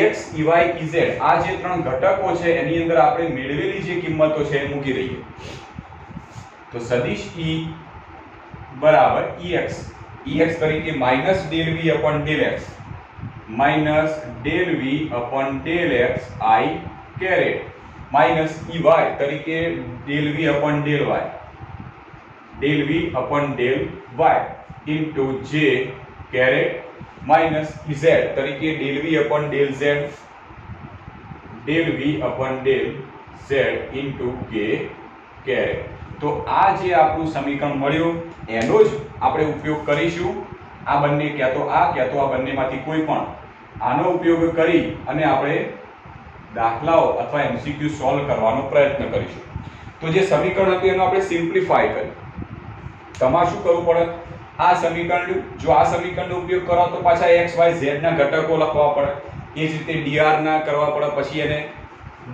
S1: Ex Ey Ez આ જે 3 ઘટકો છે એની અંદર આપણે મેળવેલી જે કિંમતો છે એ મૂકી દઈએ. તો સદિશ E બરાબર Ex તરીકે minus del v upon del x minus del v upon del x I caret minus Ey તરીકે del v upon del y into j caret minus Ez તરીકે del v upon del z into k caret. તો આ જે આપણું સમીકરણ મળ્યું એનો જ આપણે ઉપયોગ કરીશું. આ બંને ક્યાં તો આ બંનેમાંથી કોઈ પણ આનો ઉપયોગ કરી અને આપણે દાખલાઓ અથવા MCQ સોલ્વ કરવાનો પ્રયત્ન કરીશું. તો જે સમીકરણ હતું એનો આપણે સિમ્પ્લિફાય કર્યું. તમારે શું કરવું પડે? આ સમીકરણ જો આ સમીકરણનો ઉપયોગ કરો તો પાછા x y z ના ઘટકો લખવા પડે, એ જ રીતે dr ના કરવા પડે, પછી એને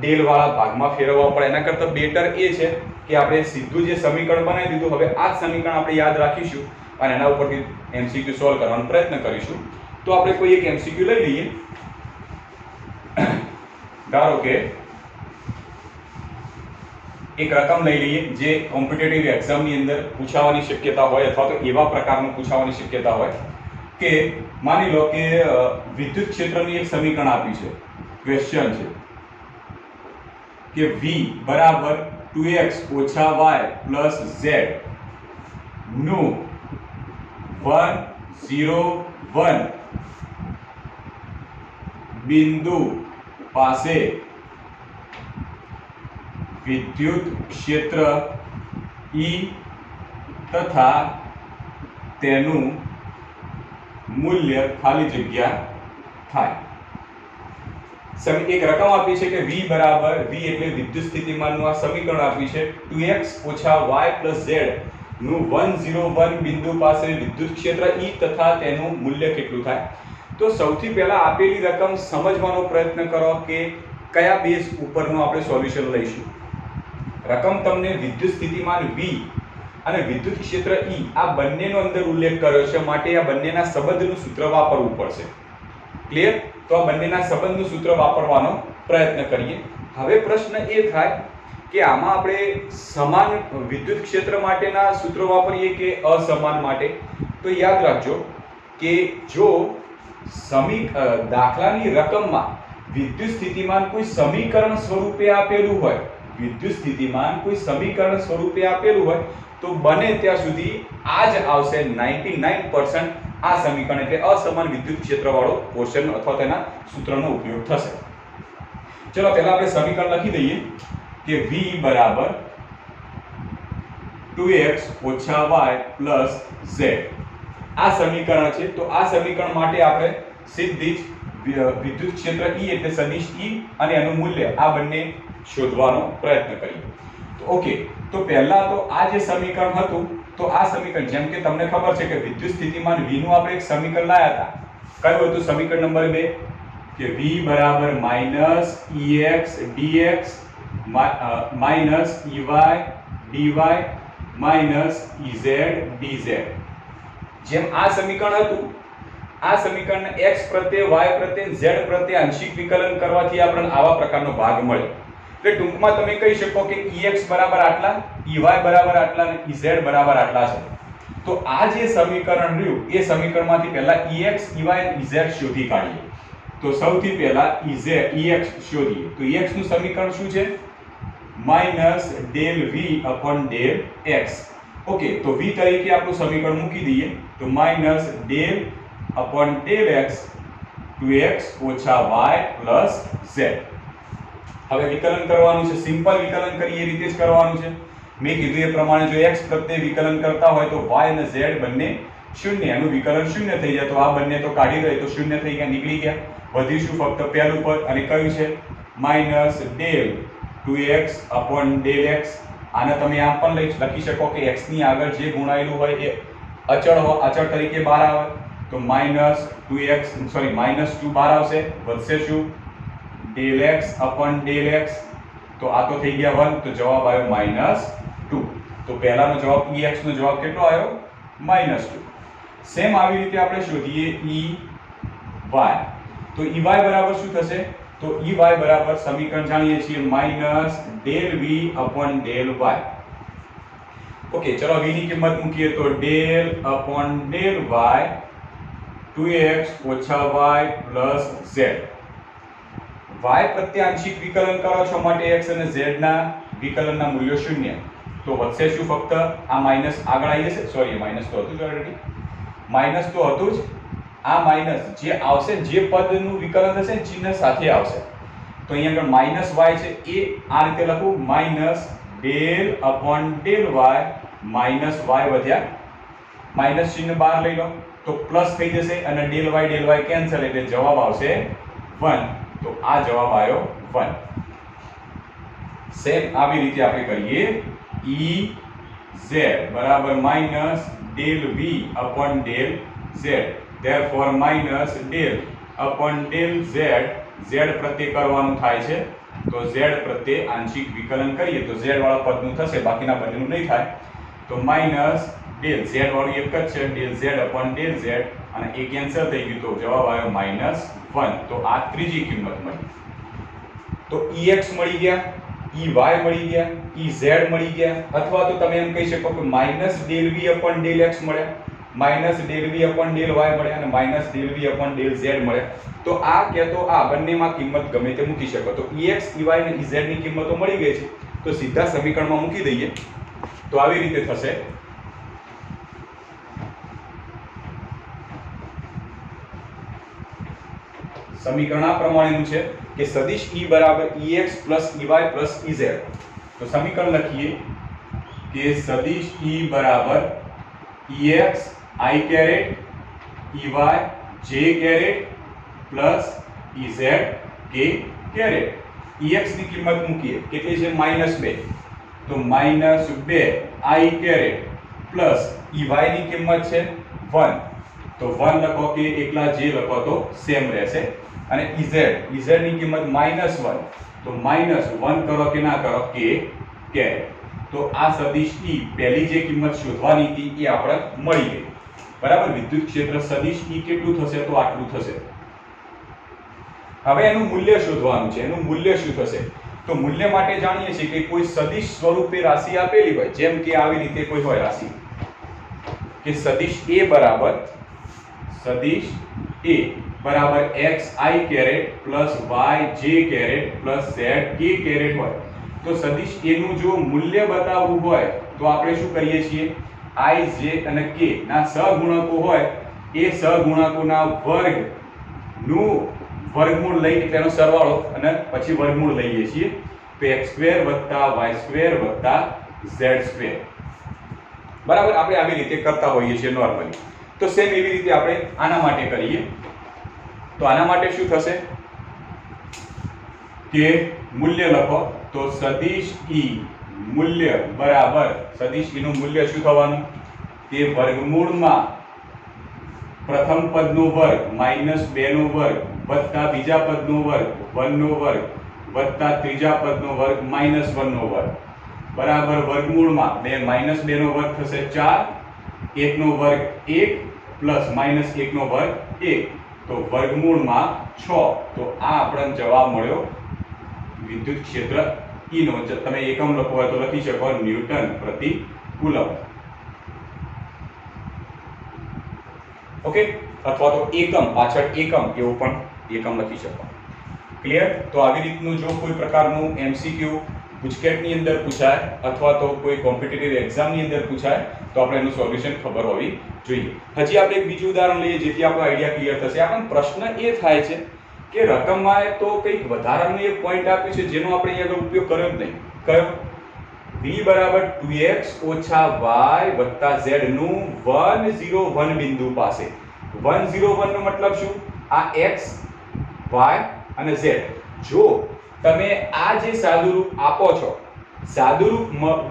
S1: ડેલ વાળા ભાગમાં ફેરવવા પડે. એના કરતાં બેટર એ છે કે આપણે સીધું જે સમીકરણ બનાવી દીધું, હવે આ સમીકરણ આપણે યાદ રાખીશું અને એના ઉપરથી MCQ સોલ્વ કરવાનો પ્રયત્ન કરીશું. તો આપણે કોઈ એક MCQ લઈ લઈએ. ધારો કે એક રકમ લઈ લઈએ જે કોમ્પિટિટિવ એક્ઝામની અંદર પૂછાવાની શક્યતા હોય અથવા તો એવા પ્રકારનું પૂછાવાની શક્યતા હોય કે માની લો કે વિદ્યુત ક્ષેત્રનું એક સમીકરણ આપ્યું છે. ક્વેશ્ચન છે કે V બરાબર 2x ઓછા y પ્લસ z નું 1 0 1 બિંદુ પાસે વિદ્યુત ક્ષેત્ર E તથા તેનું મૂલ્ય ખાલી જગ્યા થાય. એક રકમ આપી છે કે v બરાબર v એટલે વિદ્યુત સ્થિતિમાનનું આ સમીકરણ આપ્યું છે 2x ઓછા y z નું 101 બિંદુ પાસે વિદ્યુત ક્ષેત્ર E તથા તેનું મૂલ્ય કેટલું થાય. તો સૌથી પહેલા આપેલી રકમ સમજવાનો પ્રયત્ન કરો કે કયા બેઝ ઉપરનું આપણે સોલ્યુશન લઈશું. રકમ તમને વિદ્યુત સ્થિતિમાન V અને વિદ્યુત ક્ષેત્ર E આ બંનેનો અંદર ઉલ્લેખ કર્યો છે, માટે આ બંનેના સંબંધનું સૂત્ર વાપરવું પડશે. ક્લિયર? તો આ બંનેના સંબંધનું સૂત્ર વાપરવાનો પ્રયત્ન કરીએ. હવે પ્રશ્ન એ થાય કે આમાં આપણે સમાન વિદ્યુત ક્ષેત્ર માટેના સૂત્રો વાપરીએ કે અસમાન માટે. તો યાદ રાખજો કે જો દાખલાની રકમમાં વિદ્યુત સ્થિતિમાન કોઈ સમીકરણ સ્વરૂપે આપેલું હોય, તો બને ત્યાં સુધી આ જ આવશે 99% આ સમીકરણ એટલે અસમાન વિદ્યુત ક્ષેત્ર વાળો પોર્શન અથવા તેના સૂત્રનો ઉપયોગ થશે. ચલો પહેલા આપણે સમીકરણ લખી દઈએ કે v બરાબર 2x ઓછા y પ્લસ z આ સમીકરણ છે. તો આ સમીકરણ માટે આપણે સીધી જ વિદ્યુત ક્ષેત્ર E એટલે સદિશ E અને એનું મૂલ્ય આ બંને શોધવાનો પ્રયત્ન કરીએ. તો ઓકે, તો પહેલા તો આ જે સમીકરણ હતું, તો આ સમીકરણ જેમ કે તમને ખબર છે કે વિદ્યુત સ્થિતિમાન V નું આપણે એક સમીકરણ લાયા હતા. કયું હતું સમીકરણ નંબર 2? કે V બરાબર -Ex dx minus Ey dy minus Ez dz. જેમ આ સમીકરણ હતું, આ સમીકરણને x પ્રત્યે y પ્રત્યે z પ્રત્યે આંશિક વિકલન કરવાથી આપણને આવા પ્રકારનો ભાગ મળે. એટલે ટૂંકમાં તમે કહી શકો કે Ex બરાબર આટલા, Ey બરાબર આટલા અને Ez બરાબર આટલા છે. તો આ જે સમીકરણ રહ્યું એ સમીકરણમાંથી પહેલા Ex Ey અને Ez શોધી કાઢીએ. તો સૌથી પહેલા Ex શોધીએ. તો Ex નું સમીકરણ શું છે? -del v upon del x. Okay, તો v તરીકે આપણું સમીકરણ મૂકી દઈએ. તો -del upon del x 2x ઓછા y plus z. હવે વિકલન કરવાનું છે, સિમ્પલ વિકલન કરીએ એ રીતે જ કરવાનું છે. મેં કીધું એ પ્રમાણે જો x પ્રત્યે વિકલન કરતા હોય તો y અને z બંને શૂન્ય, એનું વિકલન શૂન્ય થઈ જાય. તો આ બંને તો કાઢી દઈએ તો શૂન્ય થઈ ગયા, નીકળી ગયા. વધીશું ફક્ત પહેલું પદ અને કયું છે minus del 2x upon del x. આને તમે આમ પણ લખી શકો કે x ની આગળ જે ગુણાયેલું હોય એ અચળ તરીકે બહાર આવે. તો માઇનસ 2 બહાર આવશે. વધશે શું del x upon del x. તો આ તો થઈ ગયા 1, તો જવાબ આવ્યો -2. તો પહેલાનો જવાબ ex નો જવાબ કેટલો આવ્યો -2. સેમ આવી રીતે આપણે શોધીએ ey. તો ey બરાબર શું થશે? તો ey બરાબર સમીકરણ જાણીએ છીએ -del v upon del y. Okay, ચલો v ની કિંમત મૂકીએ તો del upon del y 2x - y plus z. y પ્રત્યે આંશિક વિકલન કરો છો માટે x અને z ના વિકલનના મૂલ્યો શૂન્ય. તો વધશે શું? ફક્ત આ માઈનસ આગળ આવી જશે. સોરી, માઈનસ તો હતું જ ઓલરેડી. માઈનસ તો હતું જ. આ માઈનસ જે આવશે, જે પદનું વિકલન થશે ચિહ્ન સાથે આવશે. તો અહીંયા આગળ માઈનસ y છે એ આ રીતે લખું -del upon del y minus y વધ્યા. માઈનસ ચિહ્ન બહાર લઈ લો તો પ્લસ થઈ જશે અને del y કેન્સલ, એટલે જવાબ આવશે 1. તો આ જવાબ આવ્યો 1. સેમ આવી રીતે આપણે કરીએ Ez બરાબર -del v upon del z. therefore -del upon del z. z પ્રત્યે કરવાનું થાય છે તો z પ્રત્યે આંશિક વિકલન કરીએ તો z વાળા પદનું થશે, બાકીના બંનેનું નહીં થાય. તો -del z વાળું એક જ છે, del z upon del z, અને એ કેન્સલ થઈ ગયું તો જવાબ આવ્યો -1. તો આ ત્રીજી કિંમત મળી. તો ex મળી ગયા, ey મળી ગયા, ez મળી ગયા, અથવા તો તમે એમ કહી શકો કે -del v upon del x મળ્યા, -del v upon del y મળ્યા અને -del v upon del z મળ્યા. તો આ કે તો આ બંનેમાં કિંમત ગમે તે મૂકી શકો. તો ex, ey અને ez ની કિંમતો મળી ગઈ છે તો સીધા સમીકરણમાં મૂકી દઈએ તો આવી રીતે થશે. સમીકરણ આ પ્રમાણેનું છે કે સદિશ E બરાબર ex ey ez. તો સમીકરણ લખીએ કે સદિશ E બરાબર ex i caret ey j caret plus ez k caret. ex ની કિંમત મૂકીએ કેટલી છે -2. તો -2 i caret plus ey ની કિંમત છે 1. તો 1 લખો કે એકલા j લખો તો સેમ રહેશે. અને ez ની કિંમત -1. તો -1 કરો કે ના કરો k caret. તો આ સદિશ E પહેલી જે કિંમત શોધવાની હતી એ આપણે મળી ગઈ. બરાબર, વિદ્યુત ક્ષેત્ર સદિશ E કેટલું થશે? તો આટલું થશે. હવે એનું મૂલ્ય શોધવાનું છે. એનું મૂલ્ય શું થશે? તો મૂલ્ય માટે જાણીએ છીએ કે કોઈ સદિશ સ્વરૂપે રાશિ આપેલી હોય, જેમ કે આવી રીતે કોઈ હોય રાશિ કે સદિશ A બરાબર x i caret plus y j caret plus z k caret હોય. તો સદિશ A નું જો મૂલ્ય બતાવવું હોય તો આપણે શું કરીએ છીએ? i j અને k ના સહગુણકો હોય એ સહગુણકોના વર્ગનું વર્ગમૂળ લઈને તેનો સરવાળો અને પછી વર્ગમૂળ લઈએ છીએ. તો x² + y² + z². બરાબર, આપણે આવી રીતે કરતા હોઈએ છીએ નોર્મલી. તો સેમ એવી રીતે આપણે આના માટે કરીએ. તો આના માટે શું થશે કે મૂલ્ય લખો તો સદિશ E મૂલ્ય બરાબર સદિશ E નું મૂલ્ય શું થવાનું કે વર્ગમૂળમાં પ્રથમ પદનો વર્ગ -2 નો વર્ગ વત્તા બીજા પદનો વર્ગ 1 નો વર્ગ વત્તા ત્રીજા પદનો વર્ગ -1 નો વર્ગ બરાબર વર્ગમૂળમાં -2 નો વર્ગ થશે 4, 1 નો વર્ગ 1 પ્લસ -1 નો વર્ગ 1. તો વર્ગમૂળમાં 6. તો આ આપણને જવાબ મળ્યો વિદ્યુત ક્ષેત્ર E નો. તમે એકમ લખો હોય તો લખી શકો ન્યૂટન પ્રતિ કુલમ. ઓકે, અથવા તો એકમ પાછળ એકમ એવું પણ એકમ લખી શકો. ક્લિયર? તો આવી રીતનું જો કોઈ પ્રકારનું MCQ ગુજકેટની અંદર પૂછાય અથવા તો કોઈ કોમ્પિટિટિવ એક્ઝામની અંદર પૂછાય તો આપણે એનું સોલ્યુશન ખબર હોવી જોઈએ. હજી આપણે એક બીજું ઉદાહરણ લઈએ જેથી આપણો આઈડિયા ક્લિયર થશે. આપણને પ્રશ્ન એ થાય છે કે રકમમાં તો કંઈક વધારાનું એક પોઈન્ટ આપ્યું છે જેનો આપણે અહીં આગળ ઉપયોગ કર્યો જ નહીં. કયો? v બરાબર 2x ઓછા y વત્તા z નું 101 બિંદુ પાસે. 101 નો મતલબ શું? આ x y અને z. જો તમે આ જે સાદુરૂપ આપો છો, સાદુરૂપ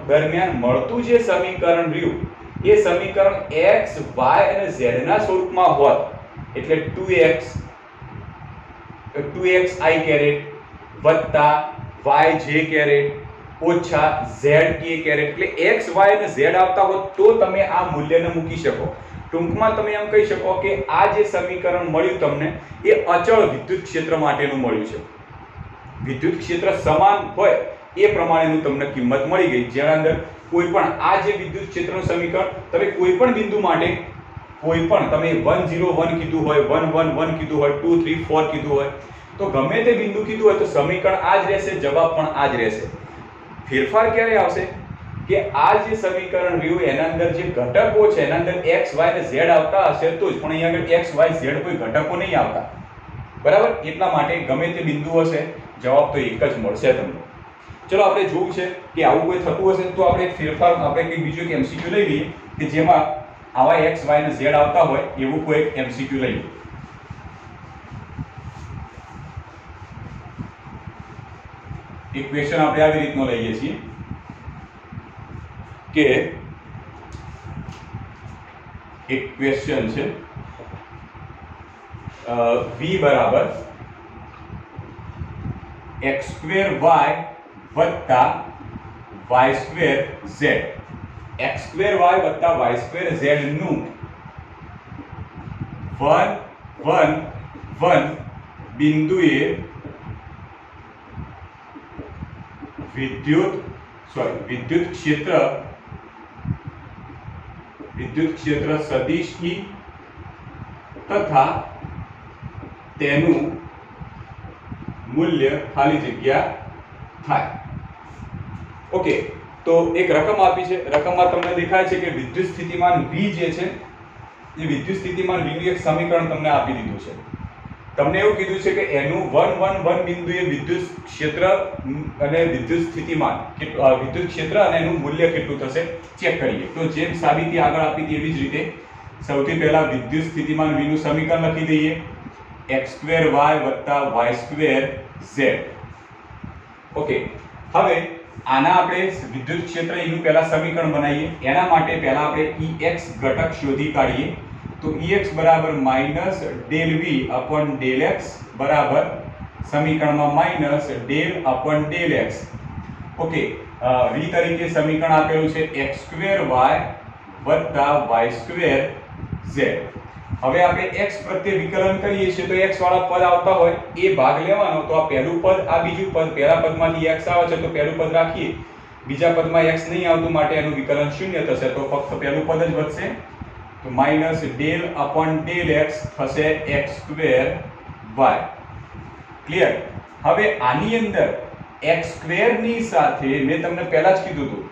S1: દરમિયાન મળતું જે સમીકરણ રહ્યું એ સમીકરણ x y અને z ના સ્વરૂપમાં હોત એટલે 2xi કેરેટ વત્તા yj કેરેટ ઓછા zk કેરેટ એટલે x y અને z આવતા હોત તો તમે આ મૂલ્યને મૂકી શકો. ટૂંકમાં તમે એમ કહી શકો કે આ જે સમીકરણ મળ્યું તમને એ અચળ વિદ્યુત ક્ષેત્ર માટેનું મળ્યું છે. વિદ્યુત ક્ષેત્ર સમાન હોય એ પ્રમાણેનું તમને કિંમત મળી ગઈ, જેના અંદર કોઈ પણ આ જે વિદ્યુત ક્ષેત્રનું સમીકરણ તમે કોઈ પણ બિંદુ માટે કોઈ પણ તમે 101 કીધું હોય, 111 કીધું હોય, 2 3 4 કીધું હોય, તો ગમે તે બિંદુ કીધું હોય તો સમીકરણ આ જ રહેશે, જવાબ પણ આ જ રહેશે. ફેરફાર ક્યારે આવશે કે આ જે સમીકરણ રહ્યું એના અંદર જે ઘટકો છે એના અંદર x y અને z આવતા હશે તો જ, પણ અહીંયા આગળ x y z કોઈ ઘટકો નહીં આવતા. બરાબર? એટલા માટે ગમે તે બિંદુ હશે જવાબ તો એક જ મળશે તમને. ચલો આપણે જોવું છે કે આવું કોઈ થતું હશે તો આપણે ફેરફાર આપણે કંઈક બીજું એક MCQ લઈ લઈએ કે જેમાં આવા x y અને z આવતા હોય એવું કોઈ એક MCQ લઈ લઈએ. એક ક્વેશ્ચન આપણે આવી રીતનો લઈએ છીએ કે એક ક્વેશ્ચન છે v બરાબર x2y વત્તા y2z. x2y વત્તા y2z નું 1 1 1 બિંદુએ વિદ્યુત ક્ષેત્ર સદિશ E તથા તેનું મૂલ્ય ખાલી જગ્યા થાય. ઓકે, તો એક રકમ આપી છે. રકમમાં તમને દેખાય છે કે વિદ્યુત સ્થિતિમાન V જે છે એ વિદ્યુત સ્થિતિમાન V નું એક સમીકરણ તમને આપી દીધું છે. તમને એવું કીધું છે કે એનું 111 બિંદુએ વિદ્યુત ક્ષેત્ર અને વિદ્યુત સ્થિતિમાન વિદ્યુત ક્ષેત્ર અને એનું મૂલ્ય કેટલું થશે ચેક કરીએ. તો જેમ સાબિતી આગળ આપી હતી એવી જ રીતે સૌથી પહેલા વિદ્યુત સ્થિતિમાન V નું સમીકરણ લખી દઈએ, x2y વત્તા y2z. ઓકે, હવે આના આપણે વિદ્યુત ક્ષેત્ર E નું પહેલા સમીકરણ બનાવીએ. એના માટે પહેલા આપણે Ex ઘટક શોધી કાઢીએ. તો Ex બરાબર minus del V upon del x બરાબર સમીકરણમાં minus del upon del x. Okay, V તરીકે સમીકરણ આપેલું છે x2y વત્તા y2z. હવે આપણે x પ્રત્યે વિકલન કરીએ છીએ તો x વાળા પદ આવતા હોય એ ભાગ લેવાનો. તો આ પહેલું પદ, આ બીજું પદ, પહેલા પદમાંથી x આવે છે તો પહેલું પદ રાખીએ, બીજા પદમાં x નહીં આવતું માટે એનું વિકલન શૂન્ય થશે તો ફક્ત પહેલું પદ જ વધશે. તો minus del upon del x થશે x2y. ક્લિયર? હવે આની અંદર x2 ની સાથે મેં તમને પહેલા જ કીધું હતું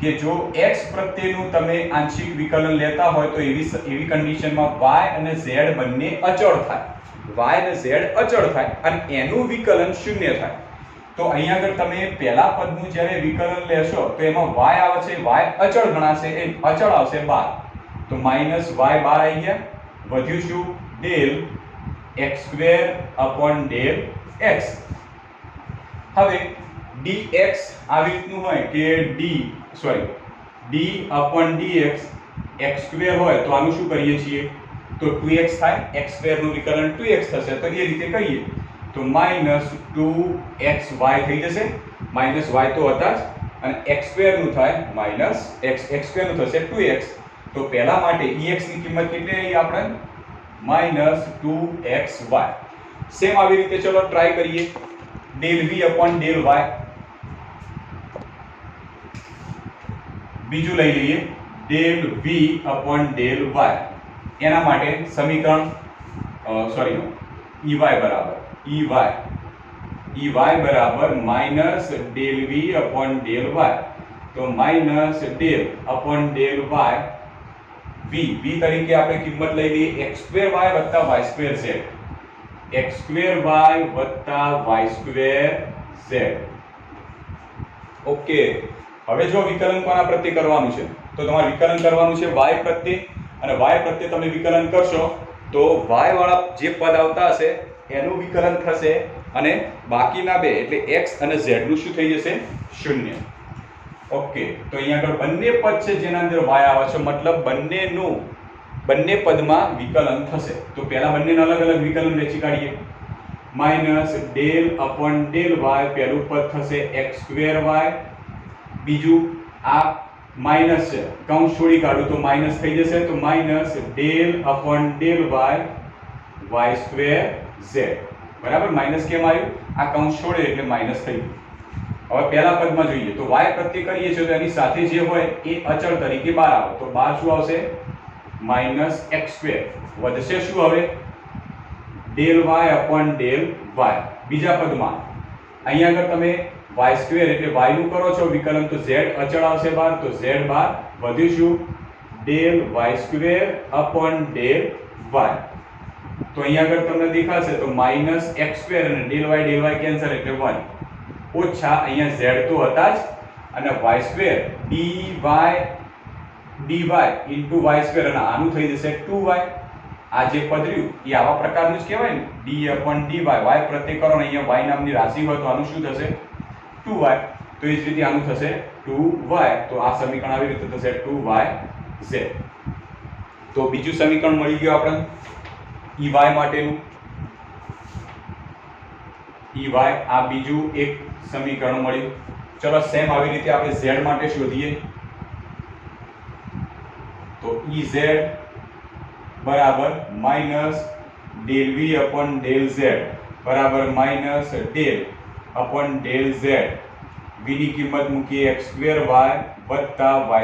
S1: કે જો x પ્રત્યેનું તમે આંશિક વિકલન લેતા હોય તો એવી કન્ડિશનમાં y અને z બંને અચળ થાય. y અને z અચળ થાય અને એનું વિકલન શૂન્ય થાય. તો અહીંયા આગળ તમે પહેલા પદનું જ્યારે વિકલન લેશો તો એમાં y આવે છે, y અચળ ગણાશે, એ અચળ આવશે 12. તો માઈનસ y 12 આવી ગયા. વધ્યું શું? Del x2 upon del x. હવે dx આવી રીતનું હોય કે d અપોન dx x2 હોય તો આનું શું કરીએ છીએ તો 2x થાય. x2 નું વિકલન 2x થશે તો એ રીતે કહીએ તો માઈનસ 2xy થઈ જશે. માઈનસ y તો હતા જ અને x2 નું થાય માઈનસ x2 નું થશે 2x. તો પહેલા માટે ex ની કિંમત કેટલી આવી આપણે માઈનસ 2xy. સેમ આવી રીતે ચલો ટ્રાય કરીએ del v upon del y. બીજું લઈ લઈએ del v upon del y. એના માટે સમીકરણ ey બરાબર minus del v upon del y. તો minus del upon del y v તરીકે આપણે કિંમત લઈ લઈએ x2y વત્તા y2z. x² વત્તા y² z. ઓકે, હવે જો વિકલન કોના પ્રત્યે કરવાનું છે તો તમારે વિકલન કરવાનું છે y પ્રત્યે, અને y પ્રત્યે તમે વિકલન કરશો તો y વાળા જે પદ આવતા હશે એનું વિકલન થશે, અને બાકીના બે એટલે x અને z નું શું થઈ જશે? શૂન્ય. ઓકે, તો અહીંયા આગળ બંને પદ છે જેના અંદર y આવે છે, મતલબ બંને પદમાં વિકલન થશે. તો પહેલા બંનેના અલગ અલગ વિકલન વેચી કાઢીએ. Minus del upon del y, પહેલું પદ થશે x²y, બીજું આ માઈનસ છે, કૌંસ છોડી કાઢું તો માઈનસ થઈ જશે, તો minus del upon del y y²z. બરાબર, માઈનસ કેમ આવ્યું? આ કૌંસ છોડે એટલે માઈનસ થઈ ગયું. હવે પહેલા પદમાં જોઈએ તો y પ્રત્યે કરીએ છીએ તો એની સાથે જે હોય એ અચળ તરીકે બહાર આવે, તો બહાર શું આવશે? -x². વધશે શું હવે? Del y upon del y. બીજા પદમાં અહીંયા આગળ તમે y² એટલે y નું કરો છો વિકલન, તો z અચળ આવશે બહાર, તો z બહાર વધ્યું શું? Del y² upon del y. તો અહીંયા આગળ તમને દેખાશે તો -x² અને ડેલ y કેન્સલ એટલે 1, ઓછા અહીંયા z તો હતા જ, અને y² dy into y², અને આનું થઈ જશે 2y. આ જે પદ રહ્યું એ આવા પ્રકારનું જ કહેવાય ને, d upon dy. y પ્રત્યે કરો ને અહીંયા y નામની રાશિ હોય તો આનું શું થશે? 2y. તો એ જ રીતે આનું થશે 2y. તો આ સમીકરણ આવી રીતે થશે 2yz. તો બીજું સમીકરણ મળી ગયું આપણને ey માટેનું. ey આ બીજું એક સમીકરણ મળ્યું. ચલો સેમ આવી રીતે આપણે z માટે શોધીએ. તો Ez બરાબર minus del v upon del z બરાબર minus del upon del z. v ની કિંમત મૂકીએ x² y વત્તા y²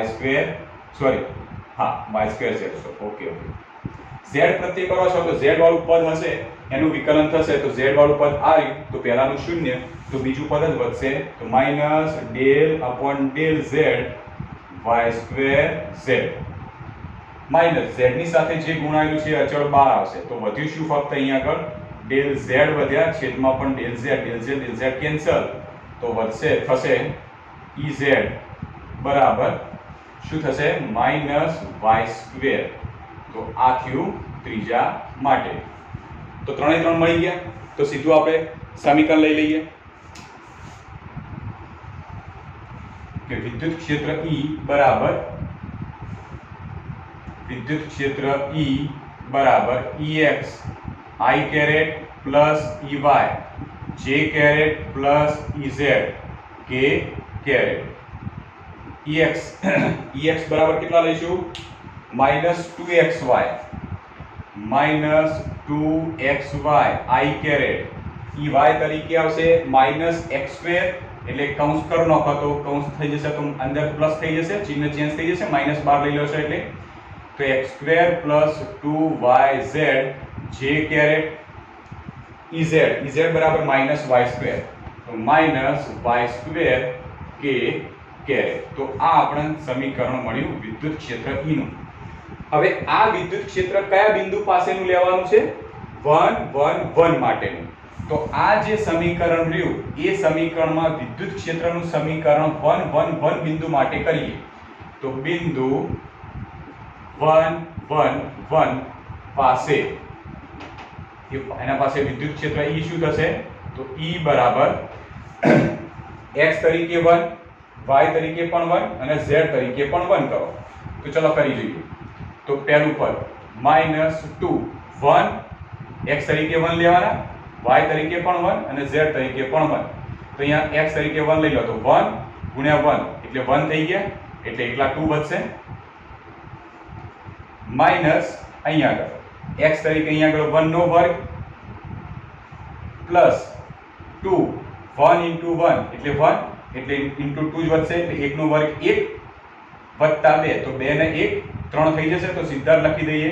S1: સોરી હા y² z. Okay okay, z પ્રત્યે કરો છો તો z વાળું પદ હશે એનું વિકલન થશે, તો z વાળું પદ આવ્યું તો પહેલાનું શૂન્ય, તો બીજું પદ જ વધશે, તો minus del upon del z y²z. Minus z ની સાથે જે ગુણાયેલું છે અચળ બહાર આવશે, તો વધ્યું શું? ફક્ત અહીંયા આગળ ડેલ z વધ્યા, છેદમાં પણ ડેલ z કેન્સલ, તો વધશે થશે Ez બરાબર શું થશે? -y². તો આ થયું ત્રીજા માટે. તો ત્રણે ત્રણ મળી ગયા. તો સીધું આપણે સમીકરણ લઈ લઈએ કે વિદ્યુત ક્ષેત્ર E બરાબર Ex I caret plus Ey J caret plus Ez K caret. Ex બરાબર કેટલા લઈશું? -2xy I caret. Ey તરીકે આવશે -x², એટલે કૌંસ કરો નાખો તો કૌંસ થઈ જશે, તો અંદર પ્લસ થઈ જશે, ચિહ્ન ચેન્જ થઈ જશે, માઈનસ બહાર લઈ લો છો એટલે, તો x² plus 2yz j caret. Ez બરાબર -y², તો -y² k કેરેટ. તો આ આપણને સમીકરણ મળ્યું વિદ્યુત ક્ષેત્ર E નું. હવે આ વિદ્યુત ક્ષેત્ર કયા બિંદુ પાસેનું લેવાનું છે? 1 1 1 માટેનું. તો આ જે સમીકરણ રહ્યું એ સમીકરણમાં વિદ્યુત ક્ષેત્રનું સમીકરણ 1 1 1 બિંદુ માટે કરીએ તો બિંદુ 1 1 1 પાસે એના પાસે વિદ્યુત ક્ષેત્ર E શું થશે? તો E બરાબર x તરીકે 1, y તરીકે પણ 1 અને z તરીકે પણ 1 કરો. તો ચલો કરી જોઈએ. તો પહેલું પદ -2 1 x તરીકે 1 લેવાના, y તરીકે પણ 1 અને z તરીકે પણ 1. તો અહીંયા x તરીકે 1 લઈ લો તો 1 ગુણ્યા 1 એટલે 1 થઈ ગયા, એટલે એકલા 2 વધશે. માઈનસ અહીંયા આગળ x તરીકે અહીંયા આગળ 1 નો વર્ગ પ્લસ 2 1 into 1 એટલે 1 એટલે into 2 જ વધશે, એટલે 1 નો વર્ગ 1 વત્તા 2 તો 2 ને 1 3 થઈ જશે. તો સીધા લખી દઈએ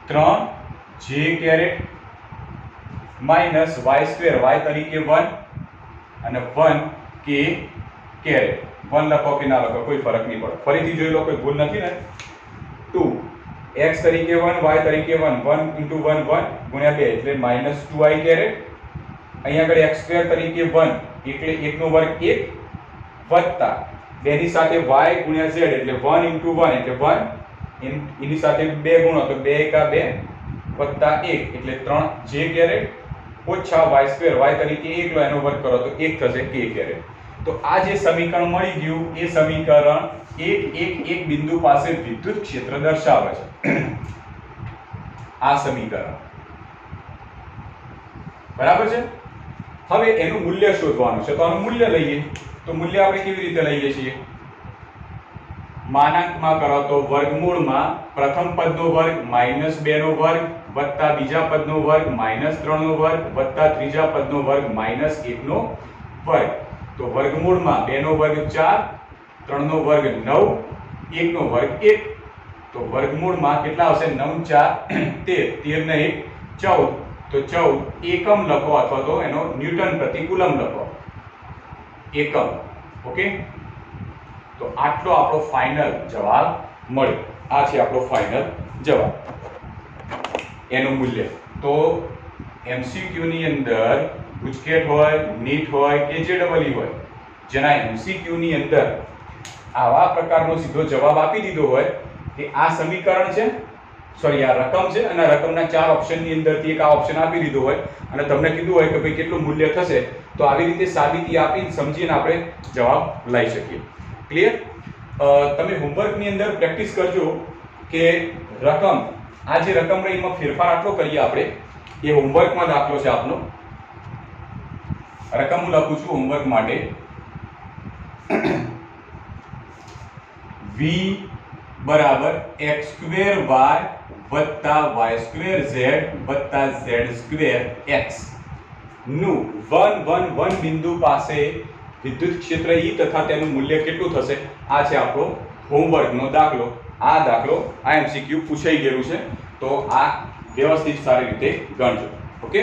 S1: 3 j caret minus y² y તરીકે 1 અને 1 k કેરેટ. 1 લખો કે ના લખો કોઈ ફરક નહીં પડે, ફરીથી જોઈ લો કોઈ ભૂલ નથી ને. 2 x તરીકે 1 y તરીકે 1 1 * 1 1 ગુણ્યા 2 એટલે -2i કેરેટ અહીંયા આગળ x² તરીકે 1 એટલે 1 નો વર્ગ 1 વત્તા 2 ની સાથે y ગુણ્યા z એટલે 1 * 1 એટલે 1 એની સાથે 2 ગુણો તો 2 * 2 વત્તા 1 એટલે 3j કેરેટ ઓછા y² y તરીકે 1 લો એનો વર્ગ કરો તો 1 થશે k કેરેટ. તો આ જે સમીકરણ મળી ગયું એ સમીકરણ 1 બિંદુ પાસે વિદ્યુત ક્ષેત્ર દર્શાવે છે. આ સમીકરણ બરાબર છે. હવે એનું મૂલ્ય શોધવાનું છે તો આનું મૂલ્ય લઈએ તો મૂલ્ય આપણે કેવી રીતે લઈએ છીએ માનાંકમાં કરો તો વર્ગમૂળમાં પ્રથમ પદનો વર્ગ -2 નો વર્ગ વત્તા બીજા પદનો વર્ગ -3 નો વર્ગ વત્તા ત્રીજા પદનો વર્ગ -1 નો વર્ગ. તો વર્ગમૂળમાં 2 નો વર્ગ 4 3 નો વર્ગ 9 1 નો વર્ગ 1 તો વર્ગમૂળમાં કેટલા આવશે 9 4 13 13 ને 1 14 તો 14 એકમ લખો અથવા તો એનો ન્યૂટન પ્રતિ કુલમ લખો એકમ. ઓકે તો આટલો આપણો ફાઇનલ જવાબ મળ્યો. આ છે આપણો ફાઇનલ જવાબ એનું મૂલ્ય. તો MCQ ની અંદર ગુજકેટ હોય નીટ હોય કે JEE હોય જેના MCQ ની અંદર આવા પ્રકારનો સીધો જવાબ આપી દીધો હોય કે આ સમીકરણ છે સોરી આ રકમ છે અને રકમના 4 ઓપ્શનની અંદરથી એક આ ઓપ્શન આપી દીધો હોય અને તમને કીધું હોય કે ભાઈ કેટલું મૂલ્ય થશે તો આવી રીતે સાબિતી આપીને સમજીને આપણે જવાબ લઈ શકીએ. ક્લિયર? તમે હોમવર્કની અંદર પ્રેક્ટિસ કરજો કે રકમ આ જે રકમ રહી એમાં ફેરફાર આટલો કરીએ આપણે એ હોમવર્કમાં દાખલો છે આપનો. રકમ હું લખું છું હોમવર્ક માટે v બરાબર x² y વત્તા y² z વત્તા z² x નું 1 1 1 બિંદુ પાસે વિદ્યુત ક્ષેત્ર E તથા તેનું મૂલ્ય કેટલું થશે આ છે આપણો હોમવર્કનો દાખલો. આ દાખલો આ MCQ પૂછાઈ ગયેલું છે તો આ વ્યવસ્થિત સારી રીતે ગણજો. ઓકે.